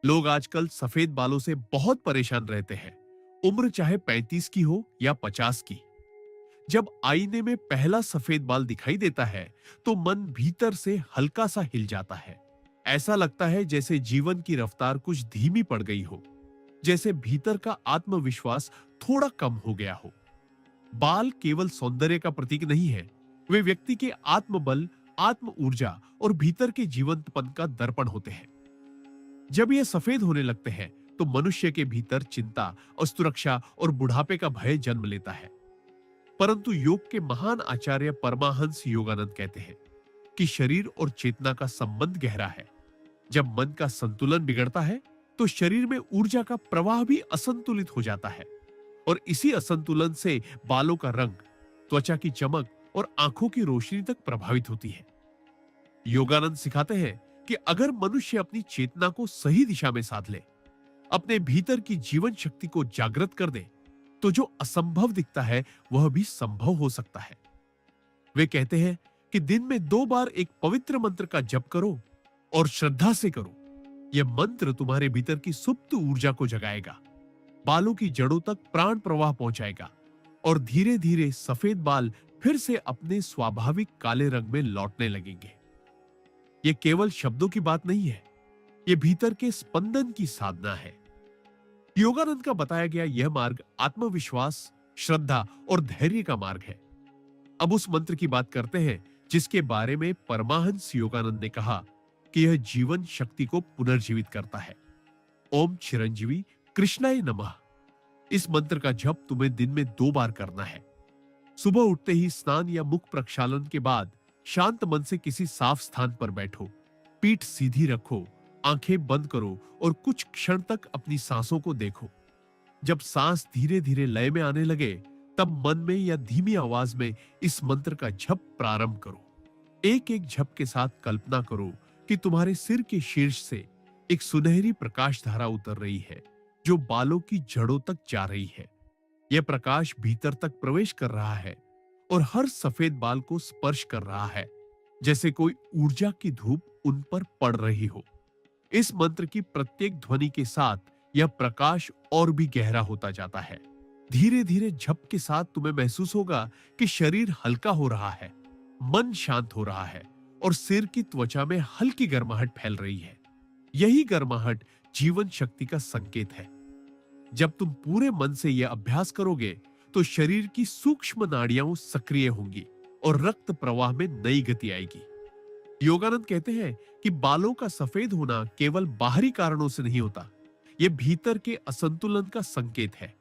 लोग आजकल सफेद बालों से बहुत परेशान रहते हैं, उम्र चाहे 35 की हो या 50 की। जब आईने में पहला सफेद बाल दिखाई देता है, तो मन भीतर से हल्का सा हिल जाता है। ऐसा लगता है जैसे जीवन की रफ्तार कुछ धीमी पड़ गई हो, जैसे भीतर का आत्मविश्वास थोड़ा कम हो गया हो। बाल केवल सौंदर्य का प्रतीक नहीं है, वे व्यक्ति के आत्मबल, आत्म ऊर्जा और भीतर के जीवंतपन का दर्पण होते हैं। जब ये सफेद होने लगते हैं, तो मनुष्य के भीतर चिंता, असुरक्षा और बुढ़ापे का भय जन्म लेता है। परंतु योग के महान आचार्य परमाहंस योगानंद कहते हैं कि शरीर और चेतना का संबंध गहरा है। जब मन का संतुलन बिगड़ता है, तो शरीर में ऊर्जा का प्रवाह भी असंतुलित हो जाता है, और इसी असंतुलन से बालों का रंग, त्वचा की चमक और आंखों की रोशनी तक प्रभावित होती है। योगानंद सिखाते हैं कि अगर मनुष्य अपनी चेतना को सही दिशा में साध ले, अपने भीतर की जीवन शक्ति को जागृत कर दे, तो जो असंभव दिखता है वह भी संभव हो सकता है। वे कहते हैं कि दिन में 2 बार एक पवित्र मंत्र का जप करो और श्रद्धा से करो। यह मंत्र तुम्हारे भीतर की सुप्त ऊर्जा को जगाएगा, बालों की जड़ों तक प्राण प्रवाह पहुंचाएगा, और धीरे धीरे सफेद बाल फिर से अपने स्वाभाविक काले रंग में लौटने लगेंगे। यह केवल शब्दों की बात नहीं है, यह भीतर के स्पंदन की साधना है। योगानंद का बताया गया यह मार्ग आत्मविश्वास, श्रद्धा और धैर्य का मार्ग है। अब उस मंत्र की बात करते हैं जिसके बारे में परमाहंस योगानंद ने कहा कि यह जीवन शक्ति को पुनर्जीवित करता है। ओम चिरंजीवी कृष्णाय नमः। इस मंत्र का जप तुम्हें दिन में 2 बार करना है। सुबह उठते ही स्नान या मुख प्रक्षालन के बाद शांत मन से किसी साफ स्थान पर बैठो, पीठ सीधी रखो, आंखें बंद करो और कुछ क्षण तक अपनी सांसों को देखो। जब सांस धीरे धीरे लय में आने लगे, तब मन में या धीमी आवाज में इस मंत्र का जप प्रारंभ करो। एक एक जप के साथ कल्पना करो कि तुम्हारे सिर के शीर्ष से एक सुनहरी प्रकाश धारा उतर रही है, जो बालों की जड़ों तक जा रही है। यह प्रकाश भीतर तक प्रवेश कर रहा है और हर सफेद बाल को स्पर्श कर रहा है, जैसे कोई ऊर्जा की धूप उन पर पड़ रही हो। इस मंत्र की प्रत्येक ध्वनि के साथ यह प्रकाश और भी गहरा होता जाता है। धीरे धीरे जप के साथ तुम्हें महसूस होगा कि शरीर हल्का हो रहा है, मन शांत हो रहा है और सिर की त्वचा में हल्की गर्माहट फैल रही है। यही गर्माहट जीवन शक्ति का संकेत है। जब तुम पूरे मन से यह अभ्यास करोगे, तो शरीर की सूक्ष्म नाड़ियां सक्रिय होंगी और रक्त प्रवाह में नई गति आएगी। योगानंद कहते हैं कि बालों का सफेद होना केवल बाहरी कारणों से नहीं होता, यह भीतर के असंतुलन का संकेत है।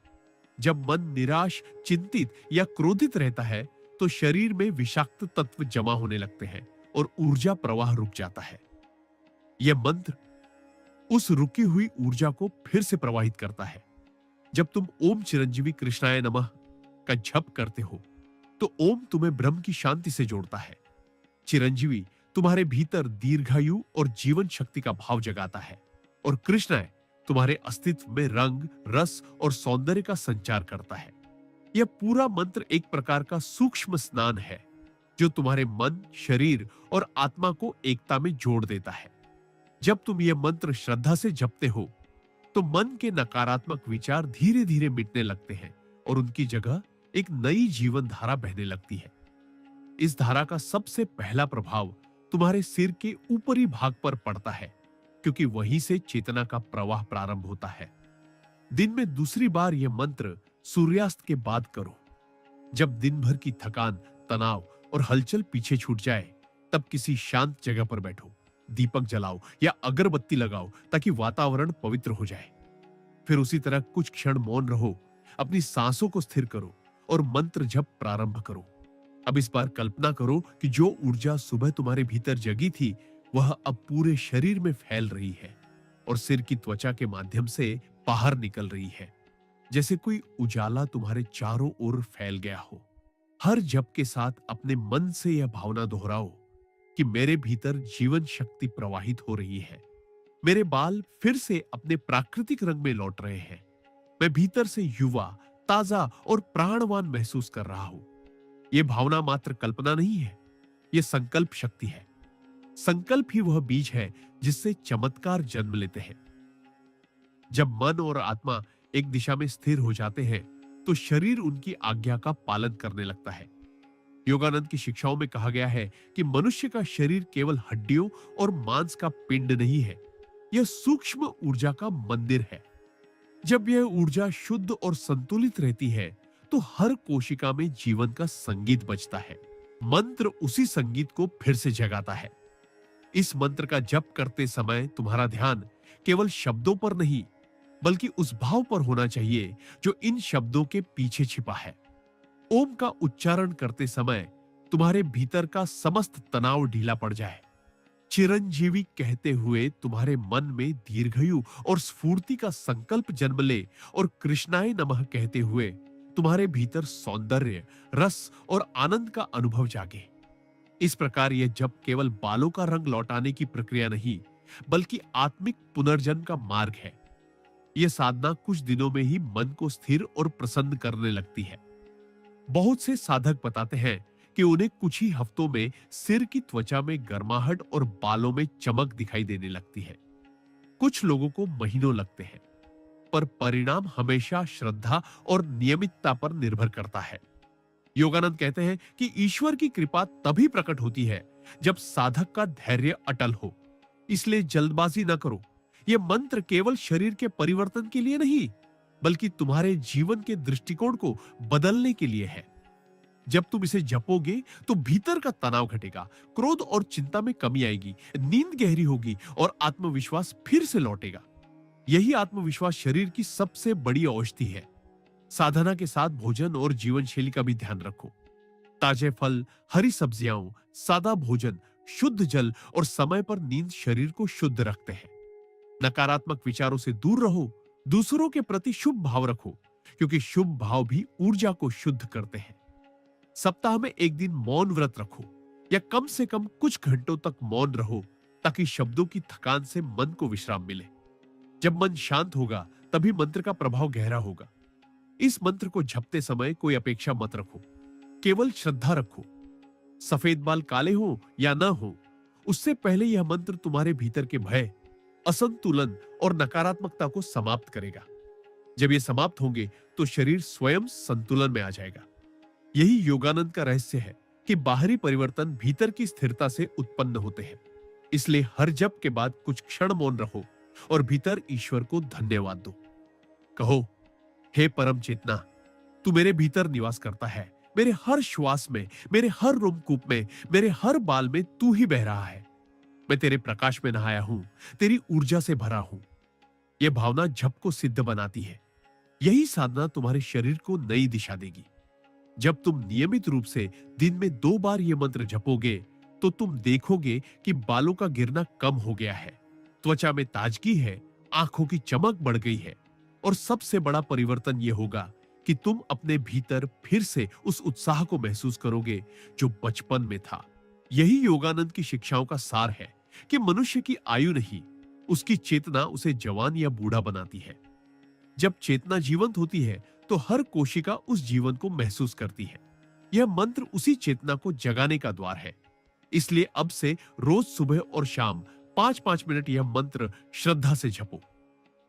जब मन निराश, चिंतित या क्रोधित रहता है, तो शरीर में विषाक्त तत्व जमा होने लगते हैं और ऊर्जा प्रवाह रुक जाता है। यह मंत्र उस रुकी हुई ऊर्जा को फिर से प्रवाहित करता है। जब तुम ओम चिरंजीवी कृष्णाय नमः का जप करते हो, तो ओम तुम्हें ब्रह्म की शांति से जोड़ता है। चिरंजीवी तुम्हारे भीतर दीर्घायु और जीवन शक्ति का भाव जगाता है, और कृष्णाय तुम्हारे अस्तित्व में रंग, रस और सौंदर्य का संचार करता है। यह पूरा मंत्र एक प्रकार का सूक्ष्म स्नान है, जो तुम्हारे मन, शरीर और आत्मा को एकता में जोड़ देता है। जब तुम यह मंत्र श्रद्धा से जपते हो, तो मन के नकारात्मक विचार धीरे धीरे मिटने लगते हैं और उनकी जगह एक नई जीवन धारा बहने लगती है। इस धारा का सबसे पहला प्रभाव तुम्हारे सिर के ऊपरी भाग पर पड़ता है, क्योंकि वहीं से चेतना का प्रवाह प्रारंभ होता है। दिन में दूसरी बार यह मंत्र सूर्यास्त के बाद करो। जब दिन भर की थकान, तनाव और हलचल पीछे छूट जाए, तब किसी शांत जगह पर बैठो, दीपक जलाओ या अगरबत्ती लगाओ, ताकि वातावरण पवित्र हो जाए। फिर उसी तरह कुछ क्षण मौन रहो, अपनी सांसों को स्थिर करो और मंत्र जप प्रारंभ करो। अब इस बार कल्पना करो कि जो ऊर्जा सुबह तुम्हारे भीतर जगी थी, वह अब पूरे शरीर में फैल रही है और सिर की त्वचा के माध्यम से बाहर निकल रही है, जैसे कोई उजाला तुम्हारे चारों ओर फैल गया हो। हर जप के साथ अपने मन से यह भावना दोहराओ कि मेरे भीतर जीवन शक्ति प्रवाहित हो रही है। मेरे बाल फिर से अपने प्राकृतिक रंग में लौट रहे हैं। मैं भीतर से युवा, ताजा और प्राणवान महसूस कर रहा हूं। यह भावना मात्र कल्पना नहीं है, यह संकल्प शक्ति है। संकल्प ही वह बीज है जिससे चमत्कार जन्म लेते हैं। जब मन और आत्मा एक दिशा में स्थिर हो जाते हैं तो शरीर उनकी आज्ञा का पालन करने लगता है। योगानंद की शिक्षाओं में कहा गया है कि मनुष्य का शरीर केवल हड्डियों और मांस का पिंड नहीं है, यह सूक्ष्म ऊर्जा का मंदिर है। जब यह ऊर्जा शुद्ध और संतुलित रहती है तो हर कोशिका में जीवन का संगीत बजता है। मंत्र उसी संगीत को फिर से जगाता है। इस मंत्र का जप करते समय तुम्हारा ध्यान केवल शब्दों पर नहीं बल्कि उस भाव पर होना चाहिए जो इन शब्दों के पीछे छिपा है। ओम का उच्चारण करते समय तुम्हारे भीतर का समस्त तनाव ढीला पड़ जाए। चिरंजीवी कहते हुए तुम्हारे मन में दीर्घायु और स्फूर्ति का संकल्प जन्म ले और कृष्णाय नमः कहते हुए तुम्हारे भीतर सौंदर्य, रस और आनंद का अनुभव जागे। इस प्रकार यह जप केवल बालों का रंग लौटाने की प्रक्रिया नहीं बल्कि आत्मिक पुनर्जन्म का मार्ग है। यह साधना कुछ दिनों में ही मन को स्थिर और प्रसन्न करने लगती है। बहुत से साधक बताते हैं कि उन्हें कुछ ही हफ्तों में सिर की त्वचा में गर्माहट और बालों में चमक दिखाई देने लगती है। कुछ लोगों को महीनों लगते हैं, पर परिणाम हमेशा श्रद्धा और नियमितता पर निर्भर करता है। योगानंद कहते हैं कि ईश्वर की कृपा तभी प्रकट होती है जब साधक का धैर्य अटल हो। इसलिए जल्दबाजी न करो। यह मंत्र केवल शरीर के परिवर्तन के लिए नहीं बल्कि तुम्हारे जीवन के दृष्टिकोण को बदलने के लिए है। जब तुम इसे जपोगे तो भीतर का तनाव घटेगा, क्रोध और चिंता में कमी आएगी, नींद गहरी होगी और आत्मविश्वास फिर से लौटेगा। यही आत्मविश्वास शरीर की सबसे बड़ी औषधि है। साधना के साथ भोजन और जीवन शैली का भी ध्यान रखो। ताजे फल, हरी सब्जियां, सादा भोजन, शुद्ध जल और समय पर नींद शरीर को शुद्ध रखते हैं। नकारात्मक विचारों से दूर रहो। दूसरों के प्रति शुभ भाव रखो क्योंकि शुभ भाव भी ऊर्जा को शुद्ध करते हैं। सप्ताह में एक दिन मौन व्रत रखो या कम से कम कुछ घंटों तक मौन रहो ताकि शब्दों की थकान से मन को विश्राम मिले। जब मन शांत होगा तभी मंत्र का प्रभाव गहरा होगा। इस मंत्र को जपते समय कोई अपेक्षा मत रखो, केवल श्रद्धा रखो। सफेद बाल काले हो या ना हो, उससे पहले यह मंत्र तुम्हारे भीतर के भय, असंतुलन और नकारात्मकता को समाप्त करेगा। जब ये समाप्त होंगे तो शरीर स्वयं संतुलन में आ जाएगा। यही योगानंद का रहस्य है कि बाहरी परिवर्तन भीतर की स्थिरता से उत्पन्न होते हैं। इसलिए हर जप के बाद कुछ क्षण मौन रहो और भीतर ईश्वर को धन्यवाद दो। कहो, हे परम चेतना, तू मेरे भीतर निवास करता है। मेरे हर श्वास में, मेरे हर रोमकूप में, मेरे हर बाल में तू ही बह रहा है। मैं तेरे प्रकाश में नहाया हूं, तेरी ऊर्जा से भरा हूं। यह भावना जप को सिद्ध बनाती है। यही साधना तुम्हारे शरीर को नई दिशा देगी। जब तुम नियमित रूप से दिन में 2 बार यह मंत्र जपोगे तो तुम देखोगे कि बालों का गिरना कम हो गया है, त्वचा में ताजगी है, आंखों की चमक बढ़ गई है और सबसे बड़ा परिवर्तन यह होगा कि तुम अपने भीतर फिर से उस उत्साह को महसूस करोगे जो बचपन में था। यही योगानंद की शिक्षाओं का सार है कि मनुष्य की आयु नहीं, उसकी चेतना उसे जवान या बूढ़ा बनाती है। जब चेतना जीवंत होती है तो हर कोशिका उस जीवन को महसूस करती है। यह मंत्र उसी चेतना को जगाने का द्वार है। इसलिए अब से रोज सुबह और शाम 5-5 मिनट यह मंत्र श्रद्धा से जपो।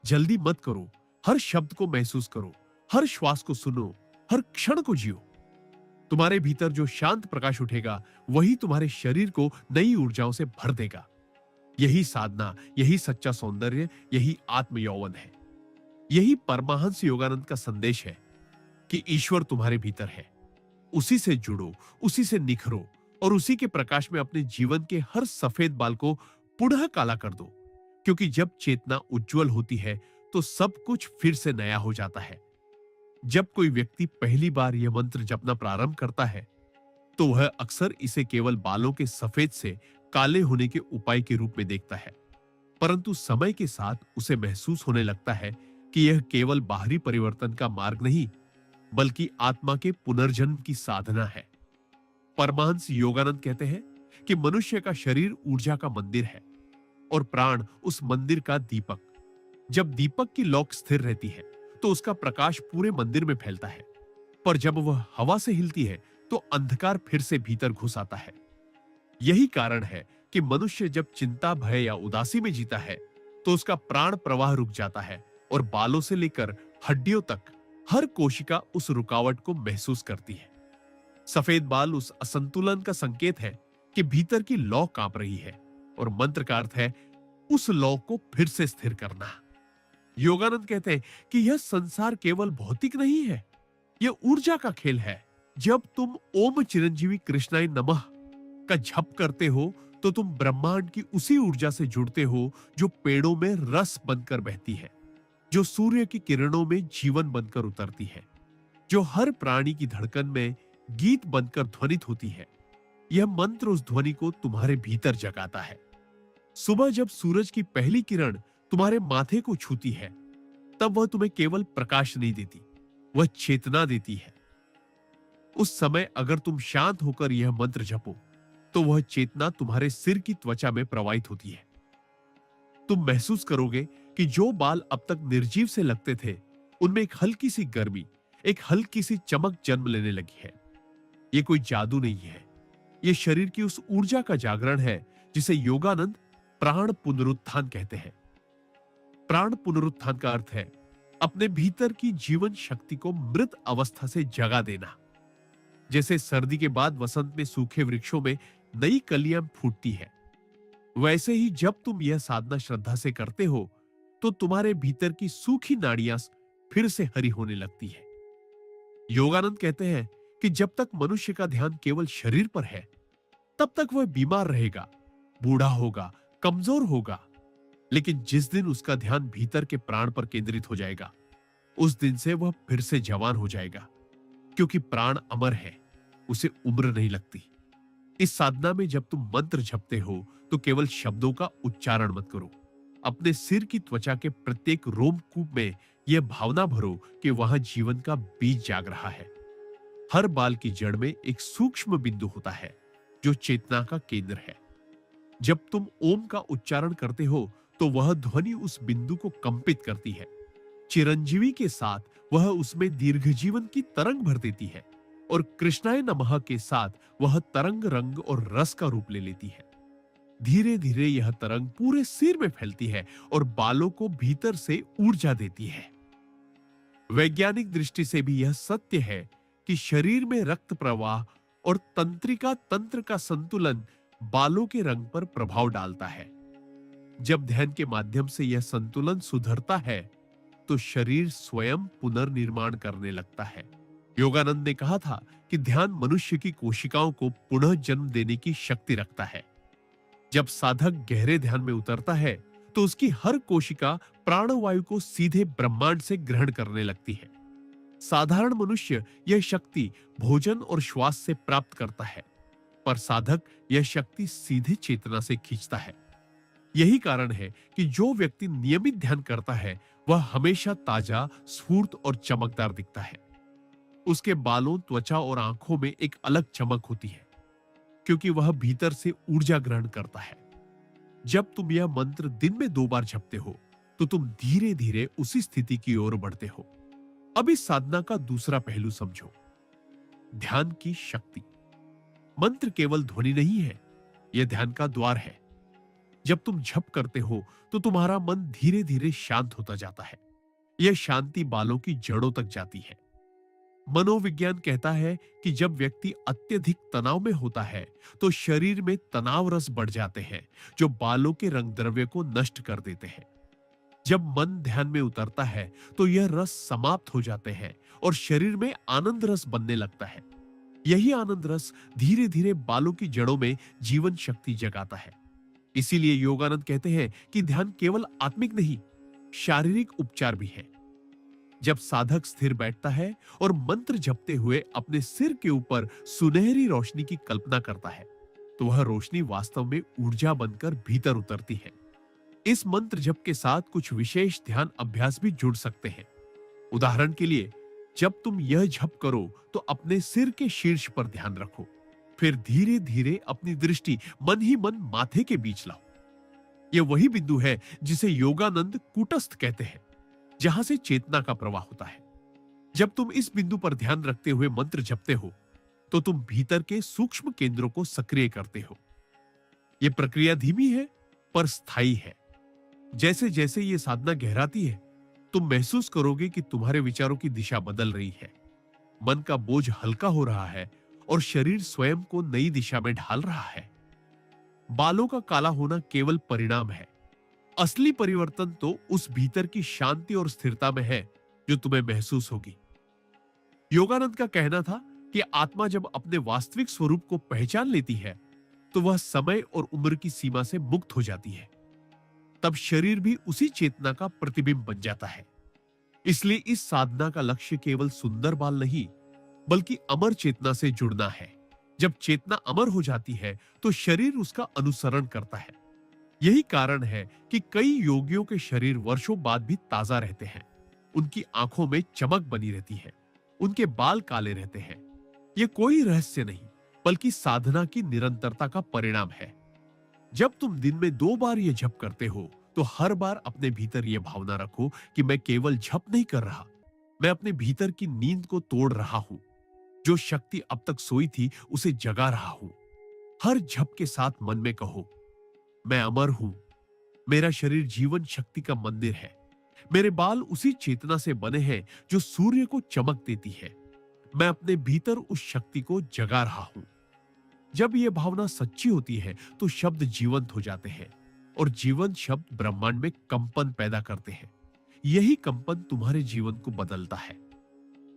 जल्दी मत करो, हर शब्द को महसूस करो, हर श्वास को सुनो, हर क्षण को जियो। तुम्हारे भीतर जो शांत प्रकाश उठेगा वही तुम्हारे शरीर को नई ऊर्जाओं से भर देगा। यही साधना, यही सच्चा सौंदर्य, यही आत्म यौवन है। यही परमहंस योगानंद का संदेश है कि ईश्वर तुम्हारे भीतर है। उसी से जुड़ो, उसी से निखरो और उसी के प्रकाश में अपने जीवन के हर सफेद बाल को पुनः काला कर दो। क्योंकि जब चेतना उज्जवल होती है तो सब कुछ फिर से नया हो जाता है। जब कोई व्यक्ति पहली बार यह मंत्र जपना प्रारंभ करता है तो वह अक्सर इसे केवल बालों के सफेद से काले होने के उपाय के रूप में देखता है, परंतु समय के साथ उसे महसूस होने लगता है कि यह केवल बाहरी परिवर्तन का मार्ग नहीं बल्कि आत्मा के पुनर्जन्म की साधना है। परमहंस योगानंद कहते हैं कि मनुष्य का शरीर ऊर्जा का मंदिर है और प्राण उस मंदिर का दीपक। जब दीपक की लौ स्थिर रहती है तो उसका प्रकाश पूरे मंदिर में फैलता है, पर जब वह हवा से हिलती है तो अंधकार फिर से भीतर घुस आता है। यही कारण है कि मनुष्य जब चिंता, भय या उदासी में जीता है तो उसका प्राण प्रवाह रुक जाता है और बालों से लेकर हड्डियों तक हर कोशिका उस रुकावट को महसूस करती है। सफेद बाल उस असंतुलन का संकेत है कि भीतर की लौ कांप रही है, और मंत्र का अर्थ है उस लौ को फिर से स्थिर करना। योगानंद कहते हैं कि यह संसार केवल भौतिक नहीं है, यह ऊर्जा का खेल है। जब तुम ओम चिरंजीवी कृष्णाय नमः का जप करते हो तो तुम ब्रह्मांड की उसी ऊर्जा से जुड़ते हो जो पेड़ों में रस बनकर बहती है, जो सूर्य की किरणों में जीवन बनकर उतरती है, जो हर प्राणी की धड़कन में गीत बनकर ध्वनित होती है। यह मंत्र उस ध्वनि को तुम्हारे भीतर जगाता है। सुबह जब सूरज की पहली किरण तुम्हारे माथे को छूती है, तब वह तुम्हें केवल प्रकाश नहीं देती, वह चेतना देती है। उस समय अगर तुम शांत होकर यह मंत्र जपो तो वह चेतना तुम्हारे सिर की त्वचा में प्रवाहित होती है। तुम महसूस करोगे कि जो बाल अब तक निर्जीव से लगते थे, उनमें एक हल्की सी गर्मी, एक हल्की सी चमक जन्म लेने लगी है। यह कोई जादू नहीं है, यह शरीर की उस ऊर्जा का जागरण है जिसे योगानंद प्राण पुनरुत्थान कहते हैं। प्राण पुनरुत्थान का अर्थ है अपने भीतर की जीवन शक्ति को मृत अवस्था से जगा देना। जैसे सर्दी के बाद वसंत में सूखे वृक्षों में नई कलियां फूटती है, वैसे ही जब तुम यह साधना श्रद्धा से करते हो तो तुम्हारे भीतर की सूखी नाड़ियां फिर से हरी होने लगती है। योगानंद कहते हैं कि जब तक मनुष्य का ध्यान केवल शरीर पर है, तब तक वह बीमार रहेगा, बूढ़ा होगा, कमजोर होगा। लेकिन जिस दिन उसका ध्यान भीतर के प्राण पर केंद्रित हो जाएगा, उस दिन से वह फिर से जवान हो जाएगा, क्योंकि प्राण अमर है, उसे उम्र नहीं लगती। इस साधना में जब तुम मंत्र जपते हो तो केवल शब्दों का उच्चारण मत करो, अपने सिर की त्वचा के प्रत्येक रोमकूप में यह भावना भरो कि वहां जीवन का बीज जाग रहा है। हर बाल की जड़ में एक सूक्ष्म बिंदु होता है जो चेतना का केंद्र है। जब तुम ओम का उच्चारण करते हो तो वह ध्वनि उस बिंदु को कंपित करती है। चिरंजीवी के साथ वह उसमें दीर्घ जीवन की तरंग भर देती है, और कृष्णाय नमः के साथ वह तरंग रंग और रस का रूप ले लेती है। धीरे धीरे यह तरंग पूरे सिर में फैलती है और बालों को भीतर से ऊर्जा देती है। वैज्ञानिक दृष्टि से भी यह सत्य है कि शरीर में रक्त प्रवाह और तंत्रिका तंत्र का संतुलन बालों के रंग पर प्रभाव डालता है। जब ध्यान के माध्यम से यह संतुलन सुधरता है तो शरीर स्वयं पुनर्निर्माण करने लगता है। योगानंद ने कहा था कि ध्यान मनुष्य की कोशिकाओं को पुनः जन्म देने की शक्ति रखता है। जब साधक गहरे ध्यान में उतरता है तो उसकी हर कोशिका प्राणवायु को सीधे ब्रह्मांड से ग्रहण करने लगती है। साधारण मनुष्य यह शक्ति भोजन और श्वास से प्राप्त करता है, पर साधक यह शक्ति सीधे चेतना से खींचता है। यही कारण है कि जो व्यक्ति नियमित ध्यान करता है वह हमेशा ताजा, स्फूर्त और चमकदार दिखता है। उसके बालों, त्वचा और आंखों में एक अलग चमक होती है, क्योंकि वह भीतर से ऊर्जा ग्रहण करता है। जब तुम यह मंत्र दिन में 2 बार जपते हो तो तुम धीरे धीरे उसी स्थिति की ओर बढ़ते हो। अब इस साधना का दूसरा पहलू समझो, ध्यान की शक्ति। मंत्र केवल ध्वनि नहीं है, यह ध्यान का द्वार है। जब तुम जप करते हो तो तुम्हारा मन धीरे धीरे शांत होता जाता है। यह शांति बालों की जड़ों तक जाती है। मनोविज्ञान कहता है कि जब व्यक्ति अत्यधिक तनाव में होता है तो शरीर में तनाव रस बढ़ जाते हैं जो बालों के रंग द्रव्य को नष्ट कर देते हैं। जब मन ध्यान में उतरता है तो यह रस समाप्त हो जाते हैं और शरीर में आनंद रस बनने लगता है। यही आनंद रस धीरे धीरे बालों की जड़ों में जीवन शक्ति जगाता है। इसीलिए योगानंद कहते हैं कि ध्यान केवल आत्मिक नहीं, शारीरिक उपचार भी है। जब साधक स्थिर बैठता है और मंत्र जपते हुए अपने सिर के ऊपर सुनहरी रोशनी की कल्पना करता है तो वह रोशनी वास्तव में ऊर्जा बनकर भीतर उतरती है। इस मंत्र जप के साथ कुछ विशेष ध्यान अभ्यास भी जुड़ सकते हैं। उदाहरण के लिए, जब तुम यह जप करो तो अपने सिर के शीर्ष पर ध्यान रखो, फिर धीरे धीरे अपनी दृष्टि मन ही मन माथे के बीच लाओ। यह वही बिंदु है जिसे योगानंद कूटस्थ कहते हैं, जहां से चेतना का प्रवाह होता है। जब तुम इस बिंदु पर ध्यान रखते हुए मंत्र जपते हो तो तुम भीतर के सूक्ष्म केंद्रों को सक्रिय करते हो। यह प्रक्रिया धीमी है पर स्थायी है। जैसे जैसे यह साधना गहराती है तुम महसूस करोगे कि तुम्हारे विचारों की दिशा बदल रही है, मन का बोझ हल्का हो रहा है और शरीर स्वयं को नई दिशा में ढाल रहा है। बालों का काला होना केवल परिणाम है। असली परिवर्तन तो उस भीतर की शांति और स्थिरता में है जो तुम्हें महसूस होगी। योगानंद का कहना था कि आत्मा जब अपने वास्तविक स्वरूप को पहचान लेती है तो वह समय और उम्र की सीमा से मुक्त हो जाती है। तब शरीर भी उसी चेतना का प्रतिबिंब बन जाता है। इसलिए इस साधना का लक्ष्य केवल सुंदर बाल नहीं, बल्कि अमर चेतना से जुड़ना है। जब चेतना अमर हो जाती है तो शरीर उसका अनुसरण करता है। यही कारण है कि कई योगियों के शरीर वर्षों बाद भी ताजा रहते हैं। उनकी आंखों में चमक बनी रहती है, उनके बाल काले रहते हैं। यह कोई रहस्य नहीं, बल्कि साधना की निरंतरता का परिणाम है। जब तुम दिन में 2 बार यह जप करते हो तो हर बार अपने भीतर यह भावना रखो कि मैं केवल जप नहीं कर रहा, मैं अपने भीतर की नींद को तोड़ रहा हूं। जो शक्ति अब तक सोई थी उसे जगा रहा हूं। हर जप के साथ मन में कहो, मैं अमर हूं, मेरा शरीर जीवन शक्ति का मंदिर है, मेरे बाल उसी चेतना से बने हैं जो सूर्य को चमक देती है, मैं अपने भीतर उस शक्ति को जगा रहा हूं। जब यह भावना सच्ची होती है तो शब्द जीवंत हो जाते हैं और जीवंत शब्द ब्रह्मांड में कंपन पैदा करते हैं। यही कंपन तुम्हारे जीवन को बदलता है।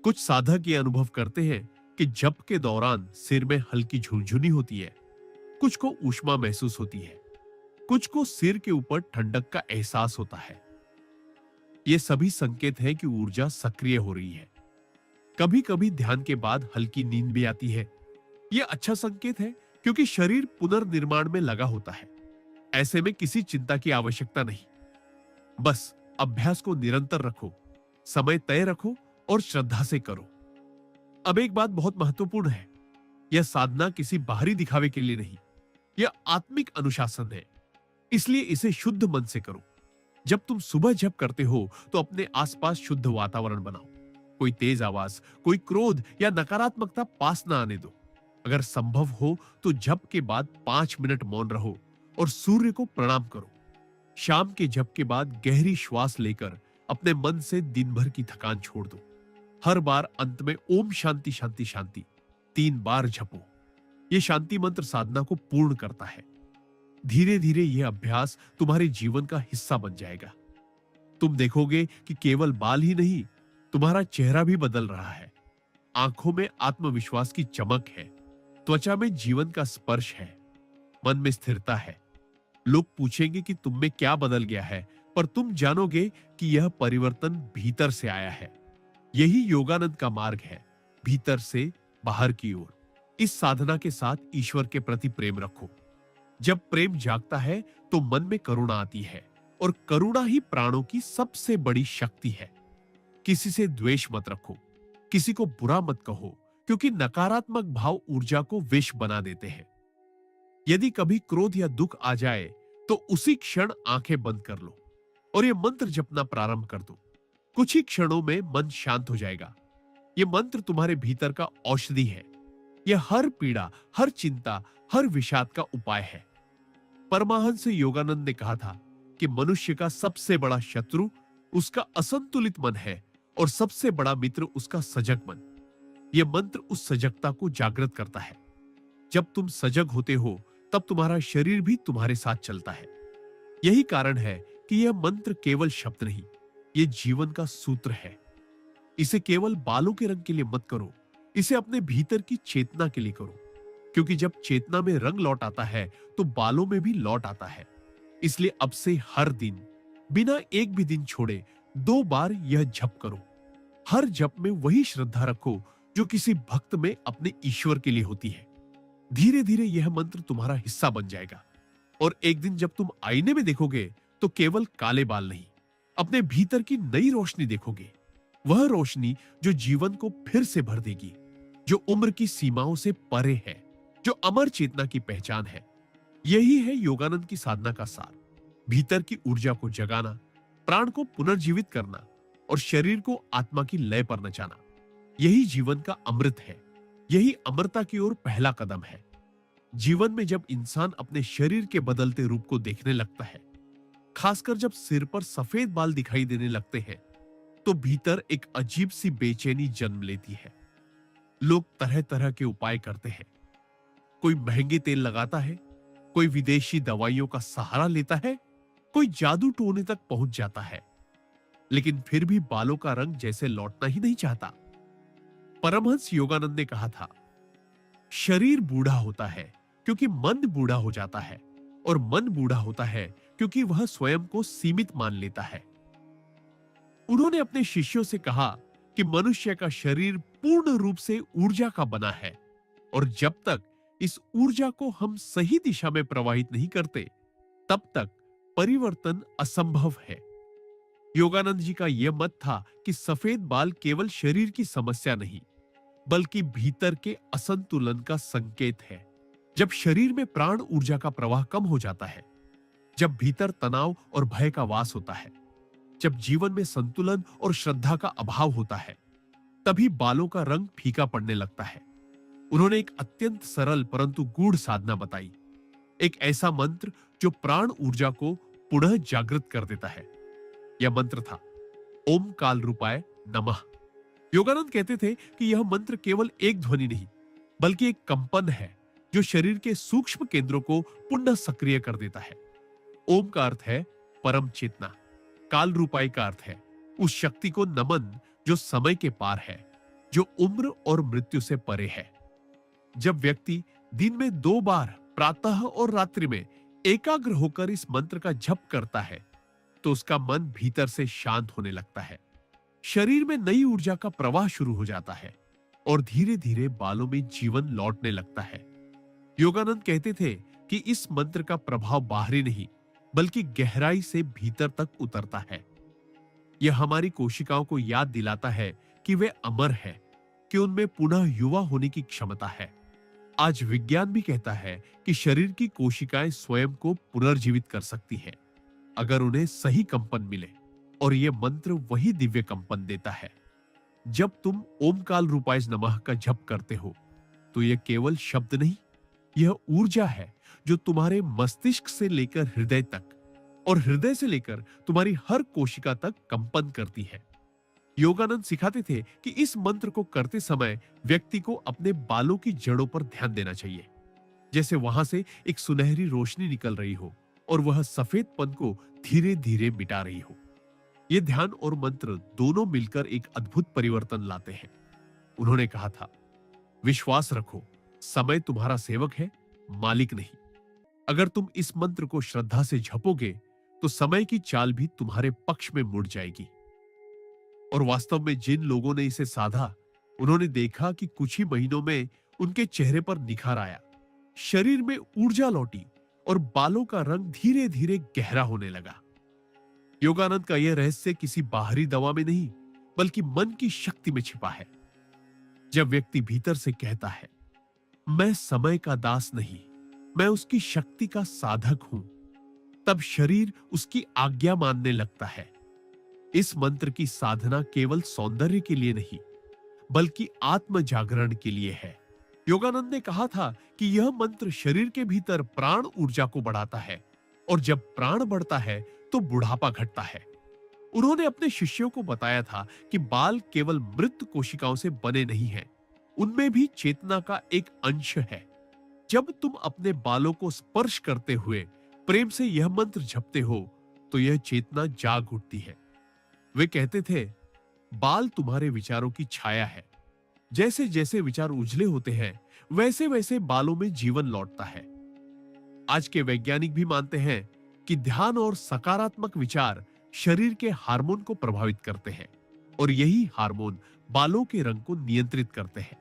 कुछ साधक ये अनुभव करते हैं कि जप के दौरान सिर में हल्की झुनझुनी होती है, कुछ को ऊष्मा महसूस होती है, कुछ को सिर के ऊपर ठंडक का एहसास होता है। ये सभी संकेत हैं कि ऊर्जा सक्रिय हो रही है। कभी कभी ध्यान के बाद हल्की नींद भी आती है। यह अच्छा संकेत है क्योंकि शरीर पुनर्निर्माण में लगा होता है। ऐसे में किसी चिंता की आवश्यकता नहीं। बस अभ्यास को निरंतर रखो, समय तय रखो और श्रद्धा से करो। अब एक बात बहुत महत्वपूर्ण है, यह साधना किसी बाहरी दिखावे के लिए नहीं, यह आत्मिक अनुशासन है। इसलिए इसे शुद्ध मन से करो। जब तुम सुबह जप करते हो तो अपने आसपास शुद्ध वातावरण बनाओ। कोई तेज आवाज, कोई क्रोध या नकारात्मकता पास ना आने दो। अगर संभव हो तो जप के बाद 5 मिनट मौन रहो और सूर्य को प्रणाम करो। शाम के जप के बाद गहरी श्वास लेकर अपने मन से दिन भर की थकान छोड़ दो। हर बार अंत में ओम शांति शांति शांति 3 बार जपो। यह शांति मंत्र साधना को पूर्ण करता है। धीरे धीरे यह अभ्यास तुम्हारे जीवन का हिस्सा बन जाएगा। तुम देखोगे कि केवल बाल ही नहीं, तुम्हारा चेहरा भी बदल रहा है। आंखों में आत्मविश्वास की चमक है, त्वचा में जीवन का स्पर्श है, मन में स्थिरता है। लोग पूछेंगे कि तुम में क्या बदल गया है, पर तुम जानोगे कि यह परिवर्तन भीतर से आया है। यही योगानंद का मार्ग है, भीतर से बाहर की ओर। इस साधना के साथ ईश्वर के प्रति प्रेम रखो। जब प्रेम जागता है तो मन में करुणा आती है और करुणा ही प्राणों की सबसे बड़ी शक्ति है। किसी से द्वेष मत रखो, किसी को बुरा मत कहो, क्योंकि नकारात्मक भाव ऊर्जा को विष बना देते हैं। यदि कभी क्रोध या दुख आ जाए तो उसी क्षण आंखें बंद कर लो और यह मंत्र जपना प्रारंभ कर दो। कुछ ही क्षणों में मन शांत हो जाएगा। यह मंत्र तुम्हारे भीतर का औषधि है। यह हर पीड़ा, हर चिंता, हर विषाद का उपाय है। परमाहंस योगानंद ने कहा था कि मनुष्य का सबसे बड़ा शत्रु उसका असंतुलित मन है और सबसे बड़ा मित्र उसका सजग मन। यह मंत्र उस सजगता को जागृत करता है। जब तुम सजग होते हो तब तुम्हारा शरीर भी तुम्हारे साथ चलता है। यही कारण है कि यह मंत्र केवल शब्द नहीं, यह जीवन का सूत्र है। इसे केवल बालों के रंग के लिए मत करो, इसे अपने भीतर की चेतना के लिए करो, क्योंकि जब चेतना में रंग लौट आता है तो बालों में भी लौट आता है। इसलिए अब से हर दिन बिना एक भी दिन छोड़े 2 बार यह जप करो। हर जप में वही श्रद्धा रखो जो किसी भक्त में अपने ईश्वर के लिए होती है। धीरे धीरे यह मंत्र तुम्हारा हिस्सा बन जाएगा और एक दिन जब तुम आईने में देखोगे तो केवल काले बाल नहीं, अपने भीतर की नई रोशनी देखोगे। वह रोशनी जो जीवन को फिर से भर देगी, जो उम्र की सीमाओं से परे है, जो अमर चेतना की पहचान है। यही है योगानंद की साधना का सार। भीतर की ऊर्जा को जगाना, प्राण को पुनर्जीवित करना और शरीर को आत्मा की लय पर नचाना। यही जीवन का अमृत है। यही अमरता की ओर पहला कदम है। जीवन में जब इंसान अपने शरीर के बदलते रूप को देखने लगता है, खासकर जब सिर पर सफेद बाल दिखाई देने लगते हैं, तो भीतर एक अजीब सी बेचैनी जन्म लेती है। लोग तरह तरह के उपाय करते हैं। कोई महंगे तेल लगाता है, कोई विदेशी दवाइयों का सहारा लेता है, कोई जादू टोने तक पहुंच जाता है, लेकिन फिर भी बालों का रंग जैसे लौटना ही नहीं चाहता। परमहंस योगानंद ने कहा था, शरीर बूढ़ा होता है क्योंकि मन बूढ़ा हो जाता है, और मन बूढ़ा होता है क्योंकि वह स्वयं को सीमित मान लेता है। उन्होंने अपने शिष्यों से कहा कि मनुष्य का शरीर पूर्ण रूप से ऊर्जा का बना है, और जब तक इस ऊर्जा को हम सही दिशा में प्रवाहित नहीं करते, तब तक परिवर्तन असंभव है। योगानंद जी का यह मत था कि सफेद बाल केवल शरीर की समस्या नहीं, बल्कि भीतर के असंतुलन का संकेत है। जब शरीर में प्राण ऊर्जा का प्रवाह कम हो जाता है, जब भीतर तनाव और भय का वास होता है, जब जीवन में संतुलन और श्रद्धा का अभाव होता है, तभी बालों का रंग फीका पड़ने लगता है। उन्होंने एक अत्यंत सरल परंतु गूढ़ साधना बताई, एक ऐसा मंत्र जो प्राण ऊर्जा को पुनः जागृत कर देता है। यह मंत्र था ओम काल रूपाय नमः। योगानंद कहते थे कि यह मंत्र केवल एक ध्वनि नहीं, बल्कि एक कंपन है जो शरीर के सूक्ष्म केंद्रों को पुनः सक्रिय कर देता है। ओम का अर्थ है परम चेतना, काल रूपाई का अर्थ है उस शक्ति को नमन जो समय के पार है, जो उम्र और मृत्यु से परे है। जब व्यक्ति दिन में 2 बार प्रातः और रात्रि में एकाग्र होकर इस मंत्र का जप करता है, तो उसका मन भीतर से शांत होने लगता है। शरीर में नई ऊर्जा का प्रवाह शुरू हो जाता है और धीरे धीरे बालों में जीवन लौटने लगता है। योगानंद कहते थे कि इस मंत्र का प्रभाव बाहरी नहीं, बल्कि गहराई से भीतर तक उतरता है। यह हमारी कोशिकाओं को याद दिलाता है कि वे अमर है, कि उनमें पुनः युवा होने की क्षमता है। आज विज्ञान भी कहता है कि शरीर की कोशिकाएं स्वयं को पुनर्जीवित कर सकती हैं, अगर उन्हें सही कंपन मिले, और यह मंत्र वही दिव्य कंपन देता है। जब तुम ओम काल रूपाय नमः का जप करते हो, तो यह केवल शब्द नहीं, यह ऊर्जा है जो तुम्हारे मस्तिष्क से लेकर हृदय तक और हृदय से लेकर तुम्हारी हर कोशिका तक कंपन करती है। योगानंद सिखाते थे कि इस मंत्र को करते समय व्यक्ति को अपने बालों की जड़ों पर ध्यान देना चाहिए, जैसे वहां से एक सुनहरी रोशनी निकल रही हो और वह सफेदपन को धीरे धीरे मिटा रही हो। यह ध्यान और मंत्र दोनों मिलकर एक अद्भुत परिवर्तन लाते हैं। उन्होंने कहा था, विश्वास रखो, समय तुम्हारा सेवक है, मालिक नहीं। अगर तुम इस मंत्र को श्रद्धा से जपोगे, तो समय की चाल भी तुम्हारे पक्ष में मुड़ जाएगी। और वास्तव में जिन लोगों ने इसे साधा, उन्होंने देखा कि कुछ ही महीनों में उनके चेहरे पर निखार आया, शरीर में ऊर्जा लौटी और बालों का रंग धीरे धीरे गहरा होने लगा। योगानंद का यह रहस्य किसी बाहरी दवा में नहीं, बल्कि मन की शक्ति में छिपा है। जब व्यक्ति भीतर से कहता है, मैं समय का दास नहीं, मैं उसकी शक्ति का साधक हूं, तब शरीर उसकी आज्ञा मानने लगता है। इस मंत्र की साधना केवल सौंदर्य के लिए नहीं, बल्कि आत्म जागरण के लिए है। योगानंद ने कहा था कि यह मंत्र शरीर के भीतर प्राण ऊर्जा को बढ़ाता है, और जब प्राण बढ़ता है तो बुढ़ापा घटता है। उन्होंने अपने शिष्यों को बताया था कि बाल केवल मृत कोशिकाओं से बने नहीं हैं, उनमें भी चेतना का एक अंश है। जब तुम अपने बालों को स्पर्श करते हुए प्रेम से यह मंत्र जपते हो, तो यह चेतना जाग उठती है। वे कहते थे, बाल तुम्हारे विचारों की छाया है। जैसे जैसे विचार उजले होते हैं, वैसे वैसे बालों में जीवन लौटता है। आज के वैज्ञानिक भी मानते हैं कि ध्यान और सकारात्मक विचार शरीर के हार्मोन को प्रभावित करते हैं, और यही हार्मोन बालों के रंग को नियंत्रित करते हैं।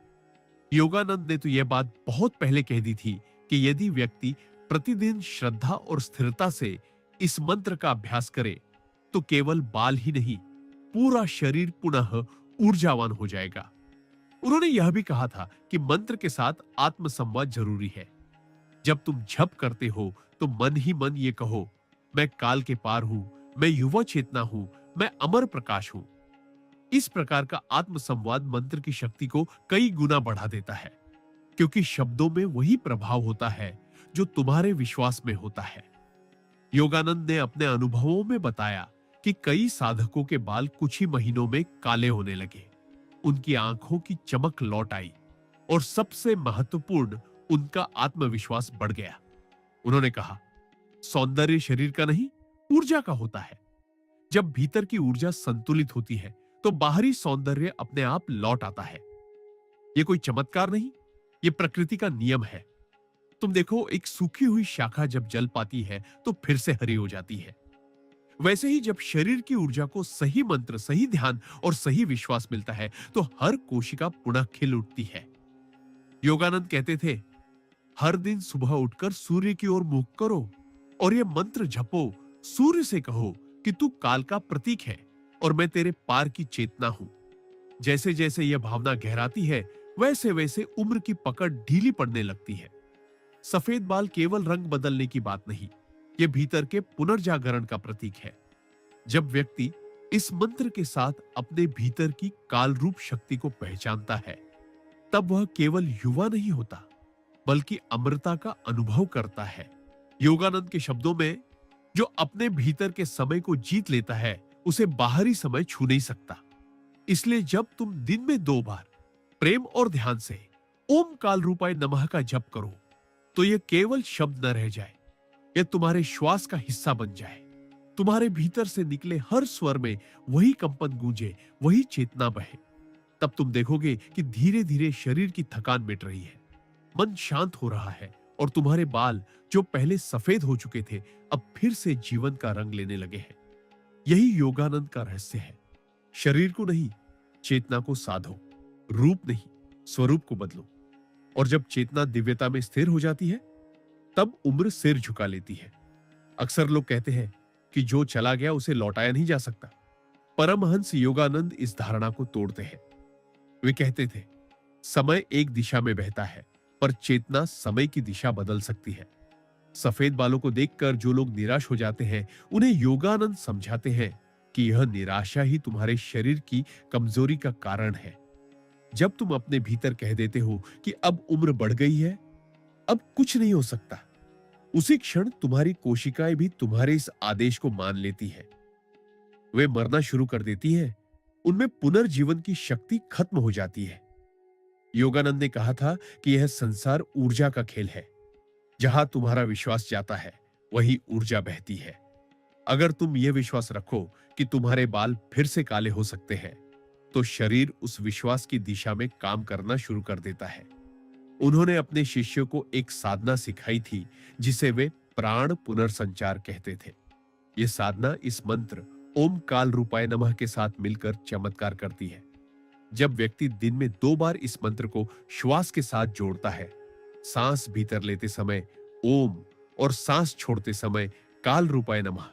योगानंद ने तो यह बात बहुत पहले कह दी थी कि यदि व्यक्ति प्रतिदिन श्रद्धा और स्थिरता से इस मंत्र का अभ्यास करे, तो केवल बाल ही नहीं, पूरा शरीर पुनः ऊर्जावान हो जाएगा। उन्होंने यह भी कहा था कि मंत्र के साथ आत्मसंवाद जरूरी है। जब तुम जप करते हो, तो मन ही मन ये कहो, मैं काल के पार हूं, मैं युवा चेतना हूं, मैं अमर प्रकाश हूं। इस प्रकार का आत्मसंवाद मंत्र की शक्ति को कई गुना बढ़ा देता है, क्योंकि शब्दों में वही प्रभाव होता है जो तुम्हारे विश्वास में होता है। योगानंद ने अपने अनुभवों में बताया कि कई साधकों के बाल कुछ ही महीनों में काले होने लगे। उनकी आंखों की चमक लौट आई और सबसे महत्वपूर्ण, उनका आत्मविश्वास बढ़ गया। उन्होंने कहा, सौंदर्य शरीर का नहीं, ऊर्जा का होता है। जब भीतर की ऊर्जा संतुलित होती है तो बाहरी सौंदर्य अपने आप लौट आता है। यह कोई चमत्कार नहीं, यह प्रकृति का नियम है। तुम देखो, एक सूखी हुई शाखा जब जल पाती है तो फिर से हरी हो जाती है। वैसे ही जब शरीर की ऊर्जा को सही मंत्र, सही ध्यान और सही विश्वास मिलता है तो हर कोशिका पुनः खिल उठती है। योगानंद कहते थे, हर दिन सुबह उठकर सूर्य की ओर मुख करो और यह मंत्र जपो। सूर्य से कहो कि तू काल का प्रतीक है और मैं तेरे पार की चेतना हूं। जैसे जैसे यह भावना गहराती है, वैसे वैसे उम्र की पकड़ ढीली पड़ने लगती है। सफेद बाल केवल रंग बदलने की बात नहीं, यह भीतर के पुनर्जागरण का प्रतीक है। जब व्यक्ति इस मंत्र के साथ अपने भीतर की काल रूप शक्ति को पहचानता है, तब वह केवल युवा नहीं होता, बल्कि अमरता का अनुभव करता है। योगानंद के शब्दों में, जो अपने भीतर के समय को जीत लेता है, उसे बाहरी समय छू नहीं सकता। इसलिए जब तुम दिन में 2 बार प्रेम और ध्यान से ओम काल रूपाय नमः का जप करो, तो यह केवल शब्द न रह जाए, यह तुम्हारे श्वास का हिस्सा बन जाए। तुम्हारे भीतर से निकले हर स्वर में वही कंपन गूंजे, वही चेतना बहे। तब तुम देखोगे कि धीरे धीरे शरीर की थकान मिट रही है, मन शांत हो रहा है और तुम्हारे बाल जो पहले सफेद हो चुके थे, अब फिर से जीवन का रंग लेने लगे हैं। यही योगानंद का रहस्य है। शरीर को नहीं, चेतना को साधो। रूप नहीं, स्वरूप को बदलो। और जब चेतना दिव्यता में स्थिर हो जाती है, तब उम्र सिर झुका लेती है। अक्सर लोग कहते हैं कि जो चला गया उसे लौटाया नहीं जा सकता। परमहंस योगानंद इस धारणा को तोड़ते हैं। वे कहते थे, समय एक दिशा में बहता है, पर चेतना समय की दिशा बदल सकती है। सफेद बालों को देखकर जो लोग निराश हो जाते हैं, उन्हें योगानंद समझाते हैं कि यह निराशा ही तुम्हारे शरीर की कमजोरी का कारण है। जब तुम अपने भीतर कह देते हो कि अब उम्र बढ़ गई है, अब कुछ नहीं हो सकता, उसी क्षण तुम्हारी कोशिकाएं भी तुम्हारे इस आदेश को मान लेती है। वे मरना शुरू कर देती है, उनमें पुनर्जीवन की शक्ति खत्म हो जाती है। योगानंद ने कहा था कि यह संसार ऊर्जा का खेल है। जहां तुम्हारा विश्वास जाता है, वही ऊर्जा बहती है। अगर तुम यह विश्वास रखो कि तुम्हारे बाल फिर से काले हो सकते हैं, तो शरीर उस विश्वास की दिशा में काम करना शुरू कर देता है। उन्होंने अपने शिष्यों को एक साधना सिखाई थी, जिसे वे प्राण पुनर्संचार कहते थे। यह साधना इस मंत्र ओम काल रूपाय नमः के साथ मिलकर चमत्कार करती है। जब व्यक्ति दिन में 2 बार इस मंत्र को श्वास के साथ जोड़ता है, सांस भीतर लेते समय ओम और सांस छोड़ते समय काल रूपाय नमः,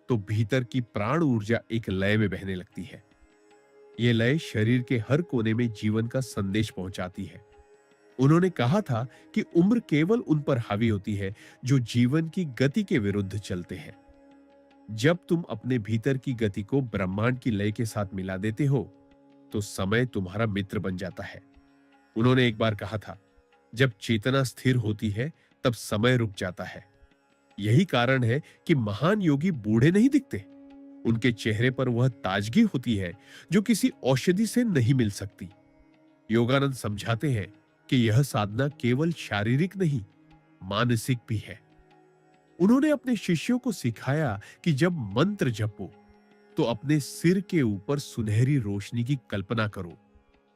तो भीतर की प्राण ऊर्जा एक लय में बहने लगती है। यह लय शरीर के हर कोने में जीवन का संदेश पहुंचाती है। उन्होंने कहा था कि उम्र केवल उन पर हावी होती है जो जीवन की गति के विरुद्ध चलते हैं। जब तुम अपने भीतर की गति को ब्रह्मांड की लय के साथ मिला देते हो, तो समय तुम्हारा मित्र बन जाता है। उन्होंने एक बार कहा था, जब चेतना स्थिर होती है, तब समय रुक जाता है। यही कारण है कि महान योगी बूढ़े नहीं दिखते। उनके चेहरे पर वह ताजगी होती है जो किसी औषधि से नहीं मिल सकती। योगानंद समझाते हैं कि यह साधना केवल शारीरिक नहीं, मानसिक भी है। उन्होंने अपने शिष्यों को सिखाया कि जब मंत्र जपो, तो अपने सिर के ऊपर सुनहरी रोशनी की कल्पना करो,